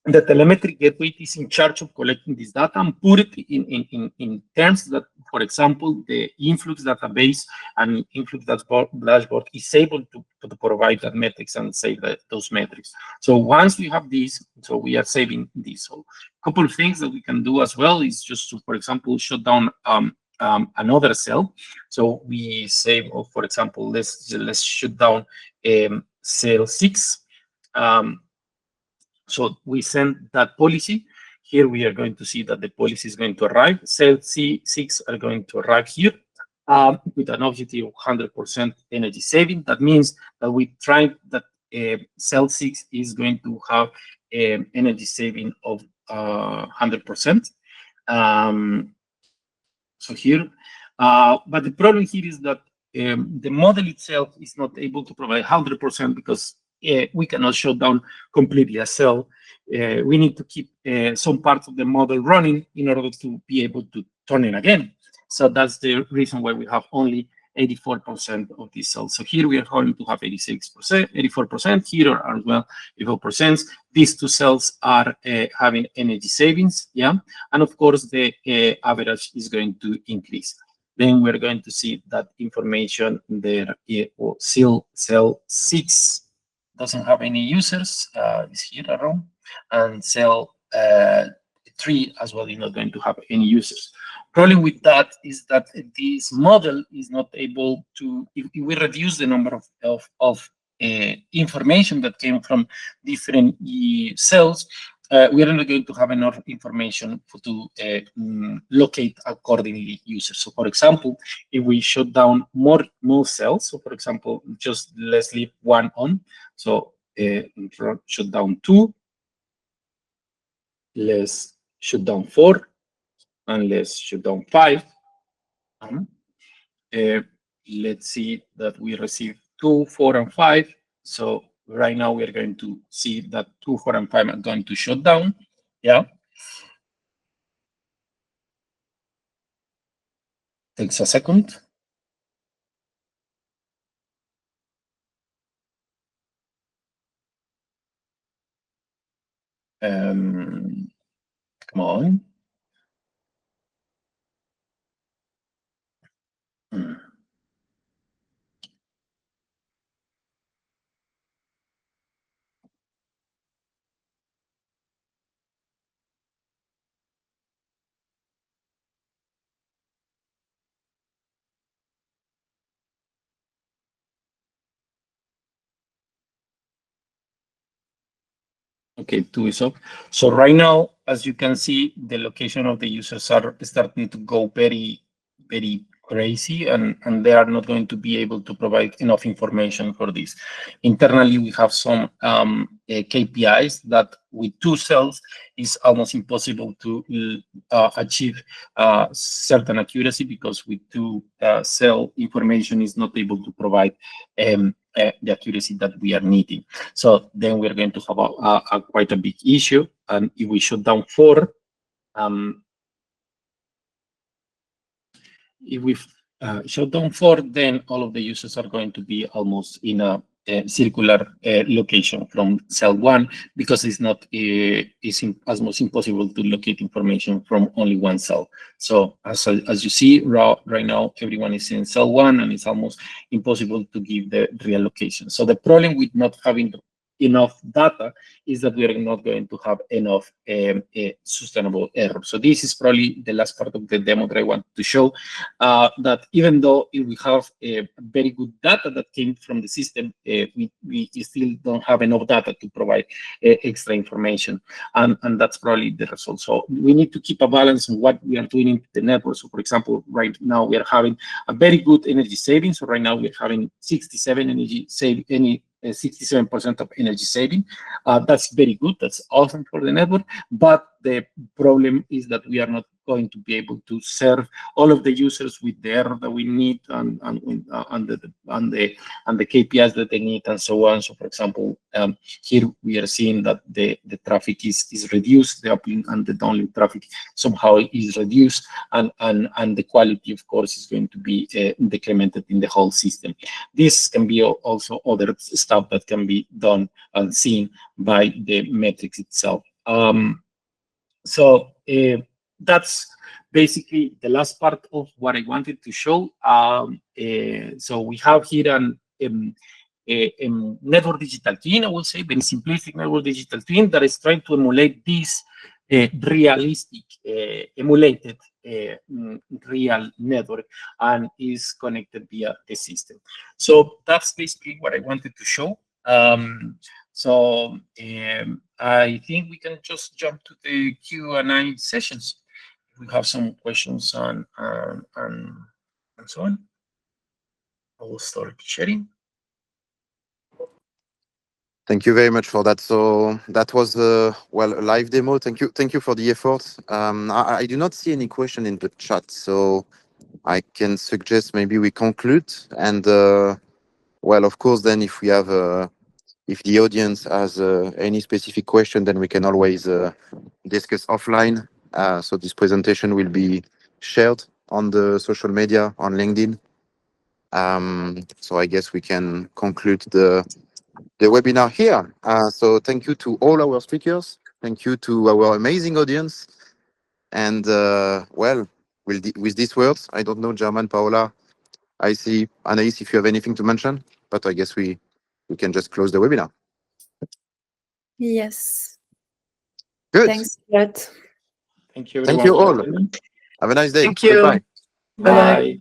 the telemetry gateway is in charge of collecting this data and put it in terms that, for example, the influx database and influx dashboard is able to provide that metrics and save those metrics. So once we have this, so we are saving this. So a couple of things that we can do as well is just to, for example, shut down another cell. So we save, for example, let's shut down cell 6. So we send that policy. Here we are going to see that the policy is going to arrive. Cell C6 are going to arrive here with an objective of 100% energy saving. That means that we try that cell 6 is going to have energy saving of 100%. So here, but the problem here is that the model itself is not able to provide 100% because we cannot shut down completely a cell. We need to keep some parts of the model running in order to be able to turn it again. So that's the reason why we have only 84% of these cells. So here we are going to have 86%, 84%. Here are as well 84%. These two cells are having energy savings, yeah. And of course, the average is going to increase. Then we're going to see that information there. Cell 6 doesn't have any users, is here around, and cell 3 as well is not going to have any users. Problem with that is that this model is not able to, if we reduce the number of information that came from different cells, we are not going to have enough information to locate accordingly users. So for example, if we shut down more cells, so for example, just let's leave one on. So shut down 2, let's shut down 4, and let's shut down 5. Let's see that we receive 2, 4, and 5. So right now we're going to see that 2, 4, and 5 are going to shut down. Yeah. Takes a second. Come on. Okay, 2 is up. So right now, as you can see, the location of the users are starting to go very, very crazy, and they are not going to be able to provide enough information for this. Internally, we have some KPIs that with 2 cells is almost impossible to achieve certain accuracy, because with 2 cell information is not able to provide the accuracy that we are needing. So then we're going to have a quite a big issue. And if we shut down 4, if we shut down 4, then all of the users are going to be almost in a circular location from cell 1, because it's not it's almost impossible to locate information from only 1 cell. So as you see right now, everyone is in cell 1, and it's almost impossible to give the real location. So the problem with not having enough data is that we are not going to have enough sustainable error. So this is probably the last part of the demo that I want to show, that even though we have very good data that came from the system, we still don't have enough data to provide extra information, and that's probably the result. So we need to keep a balance on what we are doing in the network. So for example, right now we are having a very good energy saving. So right now we're having 67% of energy saving. That's very good. That's awesome for the network. But the problem is that we are not going to be able to serve all of the users with the error that we need, and the KPIs that they need, and so on. So for example, here we are seeing that the traffic is reduced, the uplink and the downlink traffic somehow is reduced, and the quality, of course, is going to be decremented in the whole system. This can be also other stuff that can be done and seen by the metrics itself. So that's basically the last part of what I wanted to show. So we have here a network digital twin, I will say, very simplistic network digital twin that is trying to emulate this realistic, emulated real network, and is connected via the system. So that's basically what I wanted to show. I think we can just jump to the Q&A sessions. We have some questions and so on. I will start sharing. Thank you very much for that. So that was well, a live demo. Thank you for the effort. I do not see any question in the chat, so I can suggest maybe we conclude. And well, of course, then if we have if the audience has any specific question, then we can always discuss offline. So this presentation will be shared on the social media, on LinkedIn. So I guess we can conclude the webinar here. So thank you to all our speakers. Thank you to our amazing audience. And well, with these words, I don't know, German, Paola, I see, Anaïs, if you have anything to mention, but I guess we can just close the webinar. Yes. Good. Thanks a lot. Thank you, Thank everyone. you all. Have a nice day. Thank you. Goodbye. Bye-bye. Bye.